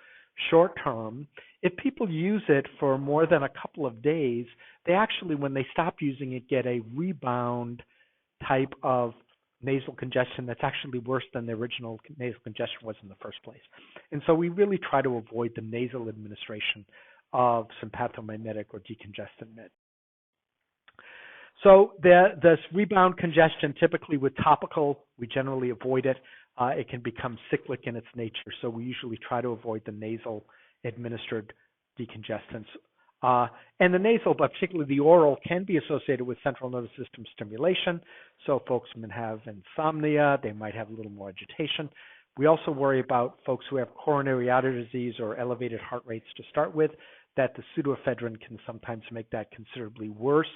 short term, if people use it for more than a couple of days, they actually, when they stop using it, get a rebound type of nasal congestion that's actually worse than the original nasal congestion was in the first place. And so we really try to avoid the nasal administration of sympathomimetic or decongestant meds. So this rebound congestion, typically with topical, we generally avoid it. It can become cyclic in its nature, so we usually try to avoid the nasal administered decongestants. And the nasal, but particularly the oral, can be associated with central nervous system stimulation. So folks may have insomnia, they might have a little more agitation. We also worry about folks who have coronary artery disease or elevated heart rates to start with, that the pseudoephedrine can sometimes make that considerably worse.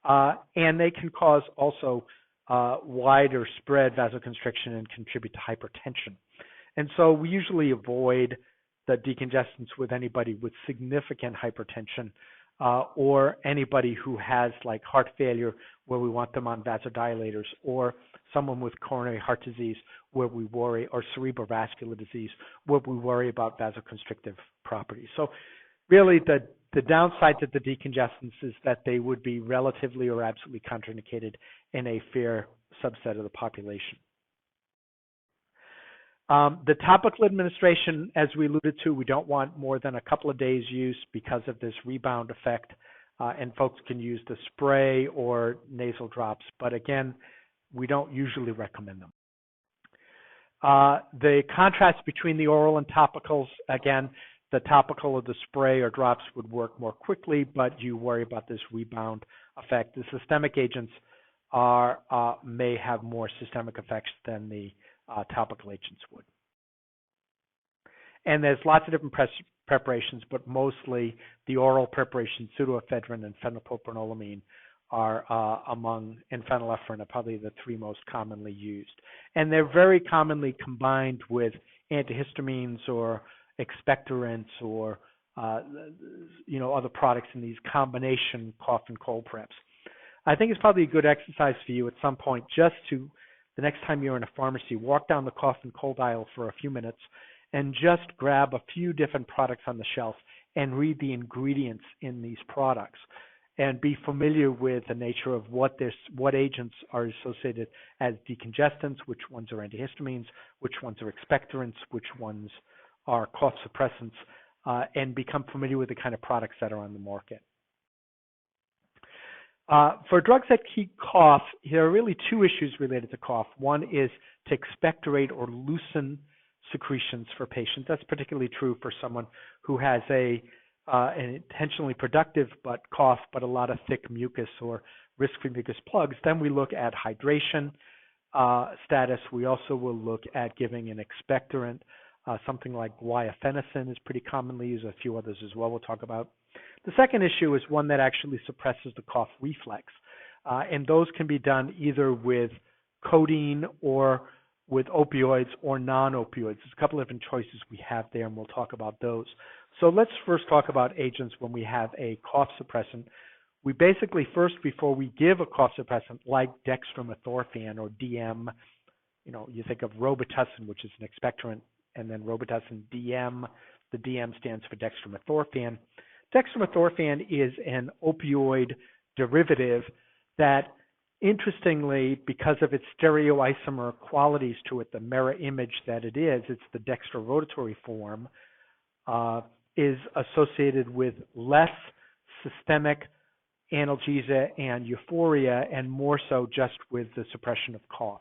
And they can cause also wider spread vasoconstriction and contribute to hypertension. And so we usually avoid the decongestants with anybody with significant hypertension or anybody who has like heart failure where we want them on vasodilators, or someone with coronary heart disease where we worry, or cerebrovascular disease where we worry about vasoconstrictive properties. So really the downside to the decongestants is that they would be relatively or absolutely contraindicated in a fair subset of the population. The topical administration, as we alluded to, we don't want more than a couple of days use because of this rebound effect, and folks can use the spray or nasal drops, but again, we don't usually recommend them. The contrast between the oral and topicals, again, the topical or the spray or drops would work more quickly, but you worry about this rebound effect. The systemic agents may have more systemic effects than the topical agents would. And there's lots of different preparations, but mostly the oral preparation, pseudoephedrine and phenylpropanolamine, are and phenylephrine are probably the three most commonly used. And they're very commonly combined with antihistamines or expectorants or other products in these combination cough and cold preps. I think it's probably a good exercise for you at some point just to, the next time you're in a pharmacy, walk down the cough and cold aisle for a few minutes and just grab a few different products on the shelf and read the ingredients in these products and be familiar with the nature of what agents are associated as decongestants, which ones are antihistamines, which ones are expectorants, which ones are cough suppressants, and become familiar with the kind of products that are on the market. For drugs that keep cough, there are really two issues related to cough. One is to expectorate or loosen secretions for patients. That's particularly true for someone who has an intentionally productive cough, but a lot of thick mucus or risk-free mucus plugs. Then we look at hydration status. We also will look at giving an expectorant. Something like guaifenesin is pretty commonly used, a few others as well we'll talk about. The second issue is one that actually suppresses the cough reflex, and those can be done either with codeine or with opioids or non-opioids. There's a couple of different choices we have there, and we'll talk about those. So let's first talk about agents when we have a cough suppressant. We basically first, before we give a cough suppressant like dextromethorphan or DM, you think of Robitussin, which is an expectorant, and then Robitussin DM. The DM stands for dextromethorphan. Dextromethorphan is an opioid derivative that, interestingly, because of its stereoisomer qualities to it, the mirror image that it is, it's the dextrorotatory form, is associated with less systemic analgesia and euphoria, and more so just with the suppression of cough.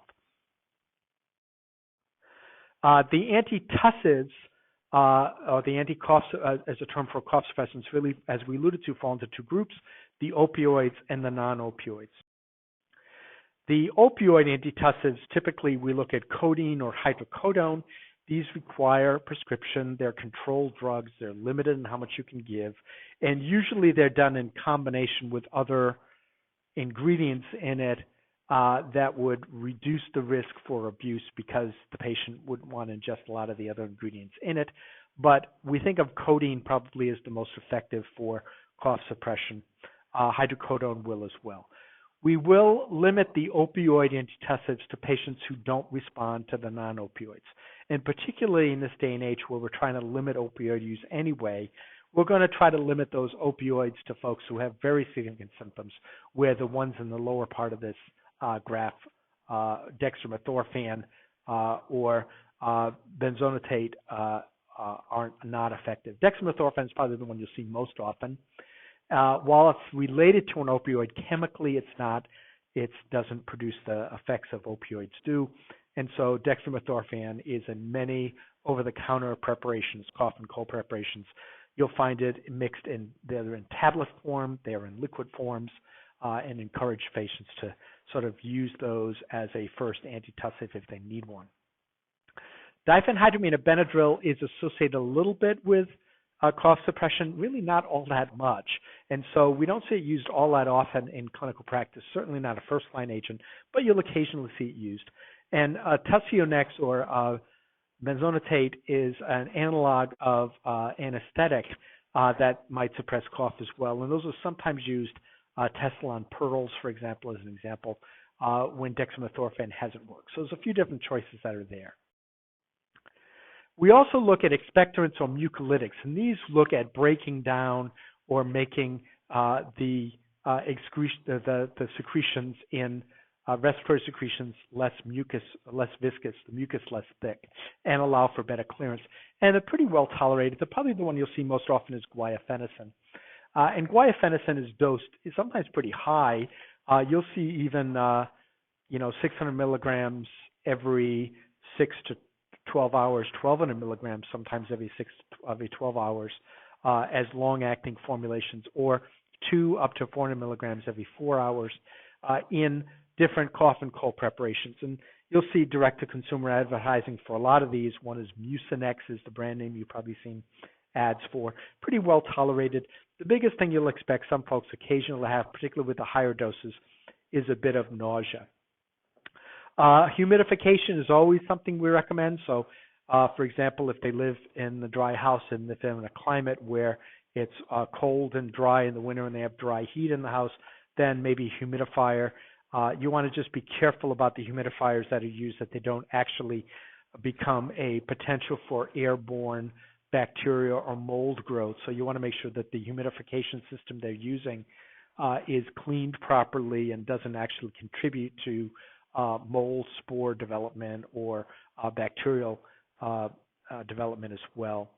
The antitussives, or the anti-cough, as a term for cough suppressants, really, as we alluded to, fall into two groups: the opioids and the non-opioids. The opioid antitussives, typically we look at codeine or hydrocodone. These require prescription. They're controlled drugs. They're limited in how much you can give. And usually they're done in combination with other ingredients in it that would reduce the risk for abuse, because the patient wouldn't want to ingest a lot of the other ingredients in it. But we think of codeine probably as the most effective for cough suppression. Hydrocodone will as well. We will limit the opioid antitussives to patients who don't respond to the non-opioids. And particularly in this day and age where we're trying to limit opioid use anyway, we're going to try to limit those opioids to folks who have very significant symptoms, where the ones in the lower part of this graph, dextromethorphan or benzonatate, are not effective. Dextromethorphan is probably the one you'll see most often. While it's related to an opioid, chemically it's not. It doesn't produce the effects of opioids do. And so dextromethorphan is in many over-the-counter preparations, cough and cold preparations. You'll find it mixed in, they're in tablet form, they're in liquid forms, and encourage patients to sort of use those as a first antitussive if they need one. Diphenhydramine or Benadryl is associated a little bit with cough suppression, really not all that much. And so we don't see it used all that often in clinical practice, certainly not a first-line agent, but you'll occasionally see it used. And Tusionex or benzonatate is an analog of anesthetic that might suppress cough as well. And those are sometimes used, Tessalon pearls, for example, as an example, when dextromethorphan hasn't worked. So there's a few different choices that are there. We also look at expectorants or mucolytics, and these look at breaking down or making the secretions in respiratory secretions less viscous, the mucus less thick, and allow for better clearance. And they're pretty well tolerated. Probably the one you'll see most often is guaifenesin. And guaifenesin is dosed is sometimes pretty high. You'll see even 600 milligrams every 6 to 12 hours, 1,200 milligrams sometimes every 12 hours as long-acting formulations, or 2 up to 400 milligrams every 4 hours in different cough and cold preparations. And you'll see direct-to-consumer advertising for a lot of these. One is Mucinex is the brand name you've probably seen ads for. Pretty well tolerated. The biggest thing you'll expect some folks occasionally have, particularly with the higher doses, is a bit of nausea. Humidification is always something we recommend. So, for example, if they live in the dry house and if they're in a climate where it's cold and dry in the winter and they have dry heat in the house, then maybe humidifier. You want to just be careful about the humidifiers that are used, that they don't actually become a potential for airborne bacteria or mold growth. So you want to make sure that the humidification system they're using is cleaned properly and doesn't actually contribute to mold spore development or bacterial development as well.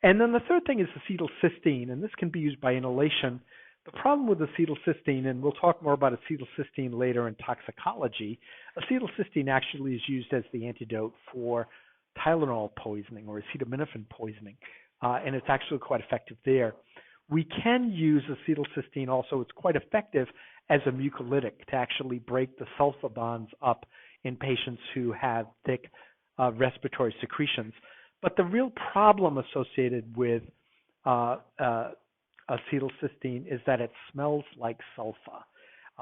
And then the third thing is acetylcysteine, and this can be used by inhalation. The problem with acetylcysteine, and we'll talk more about acetylcysteine later in toxicology, acetylcysteine actually is used as the antidote for Tylenol poisoning or acetaminophen poisoning, and it's actually quite effective there. We can use acetylcysteine also, it's quite effective as a mucolytic to actually break the sulfa bonds up in patients who have thick respiratory secretions. But the real problem associated with acetylcysteine is that it smells like sulfa,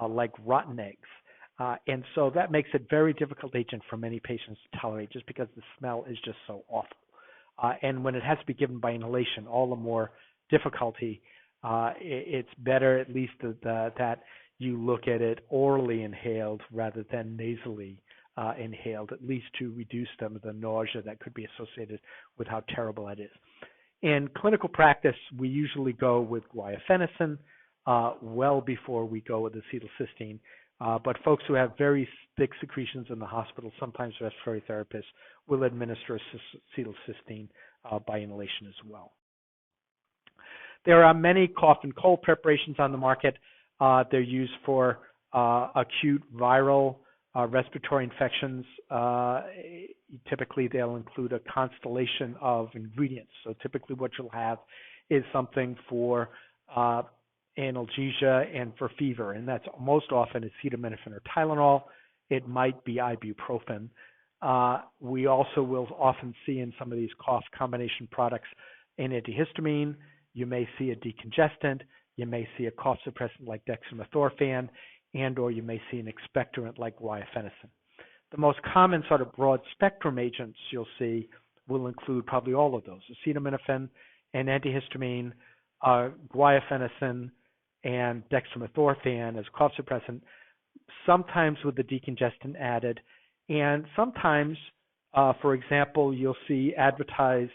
like rotten eggs. And so that makes it very difficult agent for many patients to tolerate just because the smell is just so awful. And when it has to be given by inhalation, all the more difficulty. It's better at least that you look at it orally inhaled rather than nasally inhaled, at least to reduce some of the nausea that could be associated with how terrible that is. In clinical practice, we usually go with guaifenesin well before we go with acetylcysteine. But folks who have very thick secretions in the hospital, sometimes respiratory therapists will administer acetylcysteine by inhalation as well. There are many cough and cold preparations on the market. They're used for acute viral respiratory infections. Typically, they'll include a constellation of ingredients. So typically what you'll have is something for analgesia and for fever, and that's most often acetaminophen or Tylenol. It might be ibuprofen. We also will often see in some of these cough combination products an antihistamine. You may see a decongestant. You may see a cough suppressant like dextromethorphan, and or you may see an expectorant like guaifenesin. The most common sort of broad spectrum agents you'll see will include probably all of those: acetaminophen, an antihistamine, guaifenesin, and dextromethorphan as cough suppressant, sometimes with the decongestant added, and sometimes, for example, you'll see advertised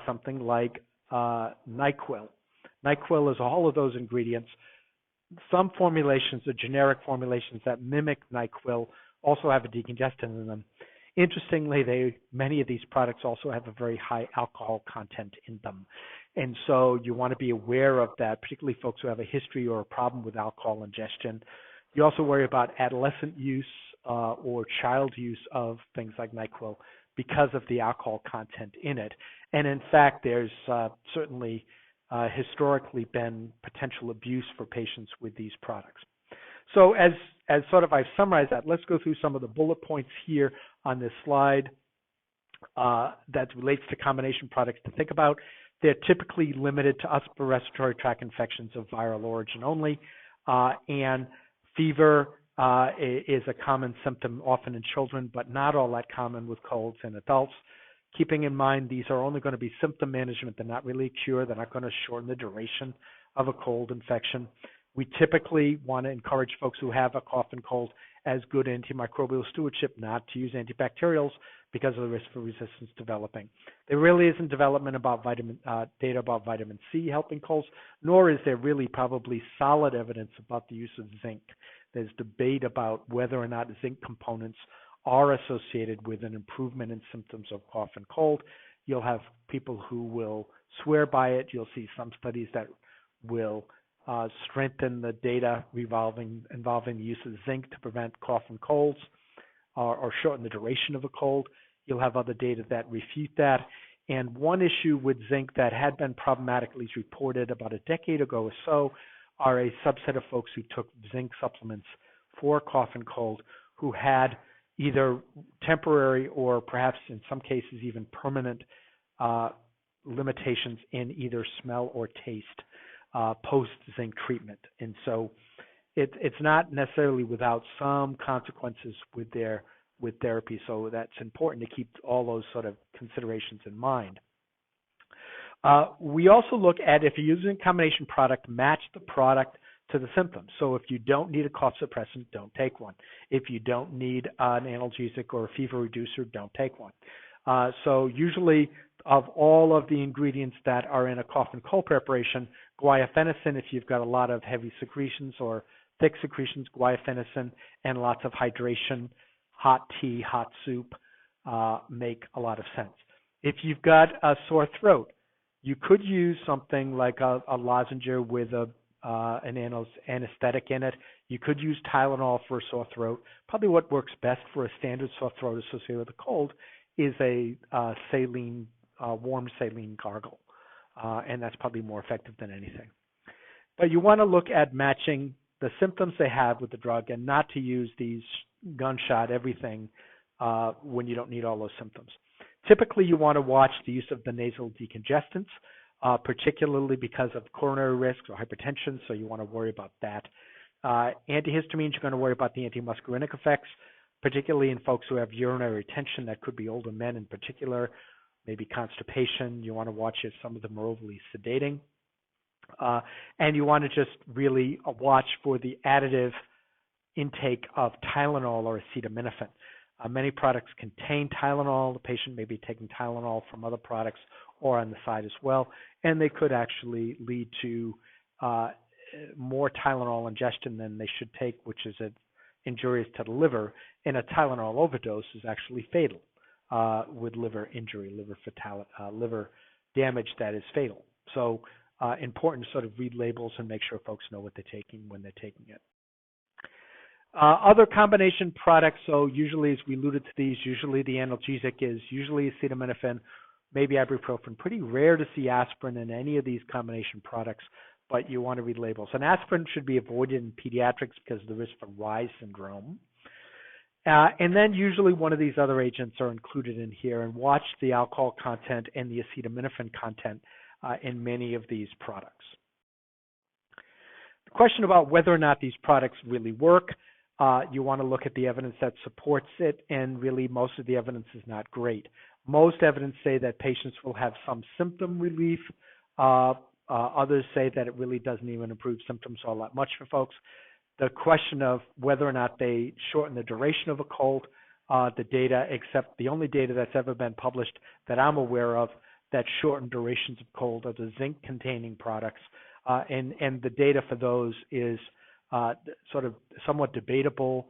something like NyQuil. NyQuil is all of those ingredients. Some formulations, the generic formulations that mimic NyQuil, also have a decongestant in them. Interestingly, many of these products also have a very high alcohol content in them. And so you want to be aware of that, particularly folks who have a history or a problem with alcohol ingestion. You also worry about adolescent use or child use of things like NyQuil because of the alcohol content in it. And in fact, there's certainly historically been potential abuse for patients with these products. So as sort of I've summarized that, let's go through some of the bullet points here on this slide that relates to combination products to think about. They're typically limited to upper respiratory tract infections of viral origin only, and fever is a common symptom often in children, but not all that common with colds in adults. Keeping in mind these are only going to be symptom management. They're not really a cure. They're not going to shorten the duration of a cold infection. We typically want to encourage folks who have a cough and cold as good antimicrobial stewardship not to use antibacterials because of the risk for resistance developing. There really isn't development about data about vitamin C helping colds, nor is there really probably solid evidence about the use of zinc. There's debate about whether or not zinc components are associated with an improvement in symptoms of cough and cold. You'll have people who will swear by it. You'll see some studies that will strengthen the data involving the use of zinc to prevent cough and colds or shorten the duration of a cold. You'll have other data that refute that. And one issue with zinc that had been problematic, at least reported about a decade ago or so, are a subset of folks who took zinc supplements for cough and cold who had either temporary or perhaps in some cases even permanent limitations in either smell or taste post-zinc treatment. And so it's not necessarily without some consequences with therapy. So that's important to keep all those sort of considerations in mind. We also look at, if you're using a combination product, match the product to the symptoms. So if you don't need a cough suppressant, don't take one. If you don't need an analgesic or a fever reducer, don't take one. So usually of all of the ingredients that are in a cough and cold preparation, guaifenesin, if you've got a lot of heavy secretions or thick secretions, guaifenesin and lots of hydration, hot tea, hot soup make a lot of sense. If you've got a sore throat, you could use something like a lozenge with an anesthetic in it. You could use Tylenol for a sore throat. Probably what works best for a standard sore throat associated with a cold is a saline, warm saline gargle, and that's probably more effective than anything. But you want to look at matching the symptoms they have with the drug and not to use these gunshot everything when you don't need all those symptoms. Typically, you want to watch the use of the nasal decongestants, particularly because of coronary risks or hypertension, so you want to worry about that. Antihistamines, you're going to worry about the antimuscarinic effects, particularly in folks who have urinary retention. That could be older men in particular. maybe constipation. You want to watch if some of them are overly sedating. And you want to just really watch for the additive intake of Tylenol or acetaminophen. Many products contain Tylenol. The patient may be taking Tylenol from other products or on the side as well, and they could actually lead to more Tylenol ingestion than they should take, which is injurious to the liver. And a Tylenol overdose is actually fatal with liver injury, liver damage that is fatal. So important to sort of read labels and make sure folks know what they're taking when they're taking it. Other combination products, so usually, as we alluded to these, usually the analgesic is usually acetaminophen, maybe ibuprofen. Pretty rare to see aspirin in any of these combination products, but you want to read labels. And aspirin should be avoided in pediatrics because of the risk for Reye syndrome. And then usually one of these other agents are included in here, and watch the alcohol content and the acetaminophen content in many of these products. The question about whether or not these products really work, you want to look at the evidence that supports it, and really most of the evidence is not great. Most evidence say that patients will have some symptom relief. Others say that it really doesn't even improve symptoms all that much for folks. The question of whether or not they shorten the duration of a cold, the only data that's ever been published that I'm aware of that shorten durations of cold are the zinc-containing products, and the data for those is sort of somewhat debatable,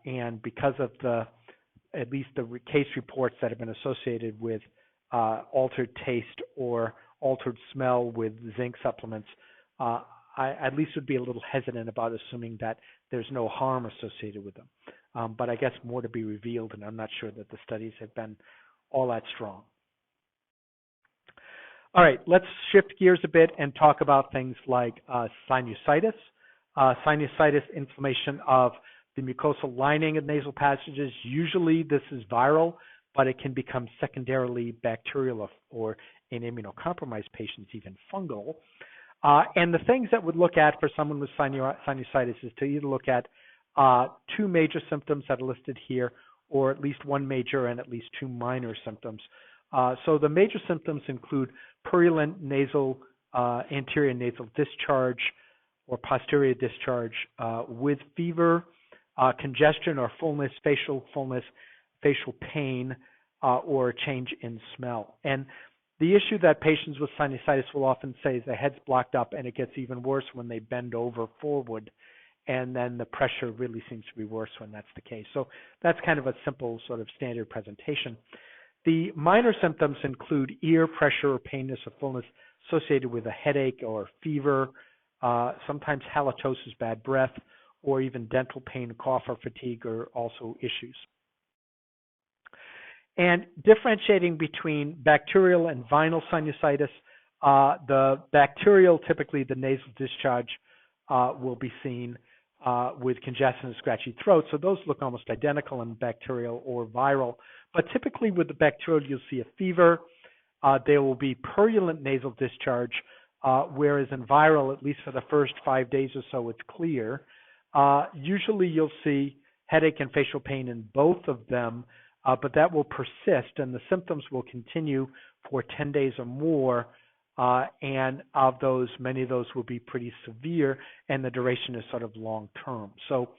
and because of at least the case reports that have been associated with altered taste or altered smell with zinc supplements, I at least would be a little hesitant about assuming that there's no harm associated with them. But I guess more to be revealed, and I'm not sure that the studies have been all that strong. All right, let's shift gears a bit and talk about things like sinusitis. Sinusitis, inflammation of the mucosal lining of nasal passages. Usually this is viral, but it can become secondarily bacterial or in immunocompromised patients, even fungal. And the things that would look at for someone with sinusitis is to either look at two major symptoms that are listed here, or at least one major and at least two minor symptoms. So the major symptoms include purulent anterior nasal discharge or posterior discharge with fever, congestion or fullness, facial pain, or change in smell. And the issue that patients with sinusitis will often say is the head's blocked up, and it gets even worse when they bend over forward, and then the pressure really seems to be worse when that's the case. So that's kind of a simple sort of standard presentation. The minor symptoms include ear pressure or painness or fullness associated with a headache or fever, sometimes halitosis, bad breath, or even dental pain, cough, or fatigue are also issues. And differentiating between bacterial and viral sinusitis, the bacterial, typically the nasal discharge, will be seen with congestion and scratchy throat. So those look almost identical in bacterial or viral. But typically with the bacterial, you'll see a fever. There will be purulent nasal discharge, whereas in viral, at least for the first 5 days or so, it's clear. Usually you'll see headache and facial pain in both of them, but that will persist, and the symptoms will continue for 10 days or more, and of those, many of those will be pretty severe, and the duration is sort of long-term. So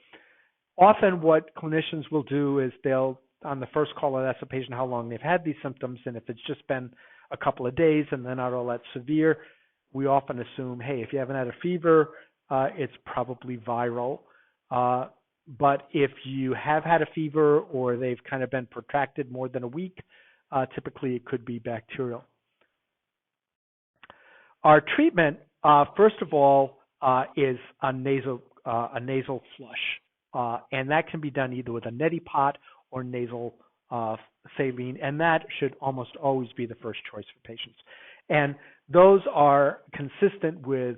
often what clinicians will do is they'll, on the first call, ask the patient how long they've had these symptoms, and if it's just been a couple of days and they're not all that severe, we often assume, hey, if you haven't had a fever, it's probably viral. But if you have had a fever or they've kind of been protracted more than a week, typically it could be bacterial. Our treatment, first of all, is a nasal flush, and that can be done either with a neti pot or nasal saline, and that should almost always be the first choice for patients. And those are consistent with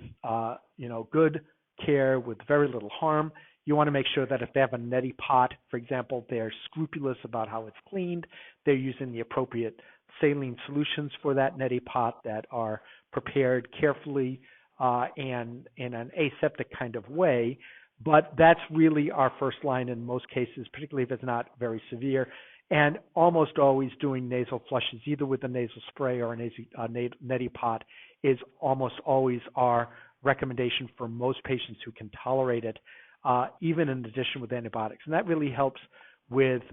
good care with very little harm. You want to make sure that if they have a neti pot, for example, they're scrupulous about how it's cleaned. They're using the appropriate saline solutions for that neti pot that are prepared carefully and in an aseptic kind of way. But that's really our first line in most cases, particularly if it's not very severe. and almost always doing nasal flushes, either with a nasal spray or a neti pot, is almost always our recommendation for most patients who can tolerate it, even in addition with antibiotics. And that really helps with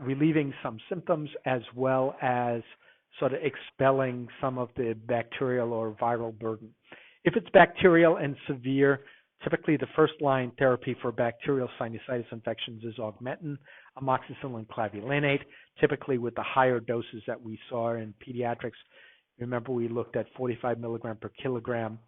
relieving some symptoms as well as sort of expelling some of the bacterial or viral burden. If it's bacterial and severe, typically the first line therapy for bacterial sinusitis infections is augmentin, amoxicillin clavulanate, typically with the higher doses that we saw in pediatrics. Remember, we looked at 45 milligram per kilogram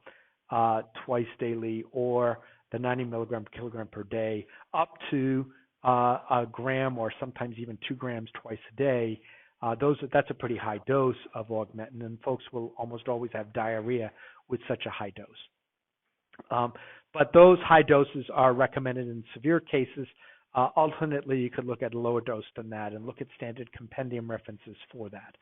twice daily, or the 90 milligram per kilogram per day, up to a gram or sometimes even 2 grams twice a day. That's a pretty high dose of augmentin, and folks will almost always have diarrhea with such a high dose. But those high doses are recommended in severe cases. Alternately, you could look at a lower dose than that and look at standard compendium references for that.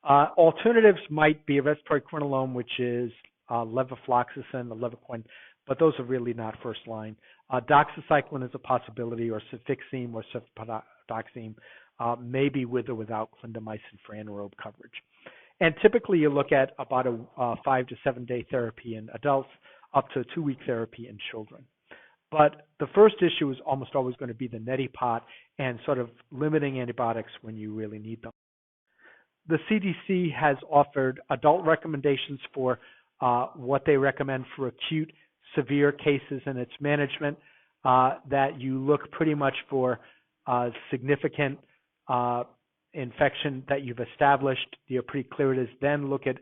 Alternatives might be a respiratory quinolone, which is levofloxacin, or Levaquin, but those are really not first line. Doxycycline is a possibility, or cefixime or cefodoxime, maybe with or without clindamycin for anaerobe coverage. And typically you look at about a 5 to 7 day therapy in adults, up to a 2-week therapy in children. But the first issue is almost always going to be the neti pot and sort of limiting antibiotics when you really need them. The CDC has offered adult recommendations for what they recommend for acute severe cases and its management, that you look pretty much for significant infection that you've established. You're pretty clear it is. Then look at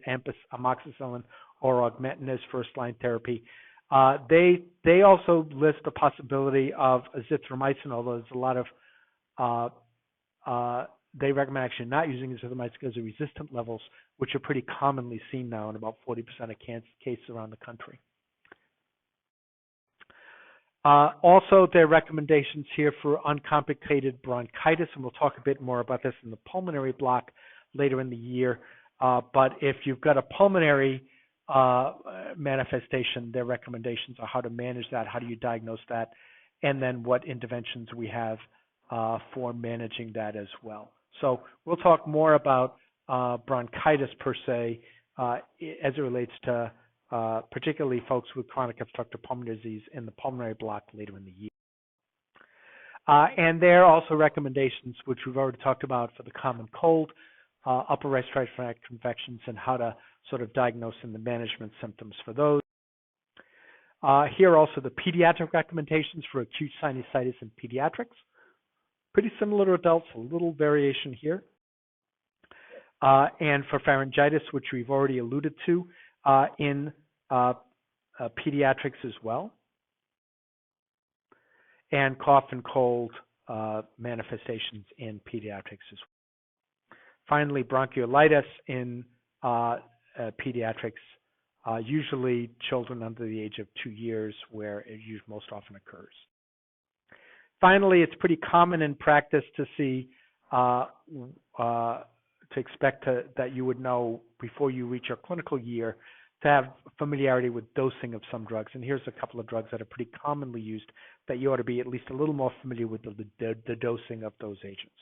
amoxicillin or augmentin as first-line therapy. They also list the possibility of azithromycin, although there's a lot of they recommend actually not using azithromycin because of resistant levels, which are pretty commonly seen now in about 40% of cases around the country. Also, there are recommendations here for uncomplicated bronchitis, and we'll talk a bit more about this in the pulmonary block later in the year. But if you've got a pulmonary manifestation, their recommendations are how to manage that, how do you diagnose that, and then what interventions we have for managing that as well. So we'll talk more about bronchitis per se as it relates to particularly folks with chronic obstructive pulmonary disease in the pulmonary block later in the year. And there are also recommendations, which we've already talked about, for the common cold, upper respiratory tract infections, and how to sort of diagnose and the management symptoms for those. Here are also the pediatric recommendations for acute sinusitis in pediatrics. Pretty similar to adults, a little variation here. And for pharyngitis, which we've already alluded to in pediatrics as well. And cough and cold manifestations in pediatrics as well. Finally, bronchiolitis in pediatrics, usually children under the age of 2 years, where it most often occurs. Finally, it's pretty common in practice to see, to expect that you would know before you reach your clinical year, to have familiarity with dosing of some drugs. And here's a couple of drugs that are pretty commonly used that you ought to be at least a little more familiar with the dosing of those agents.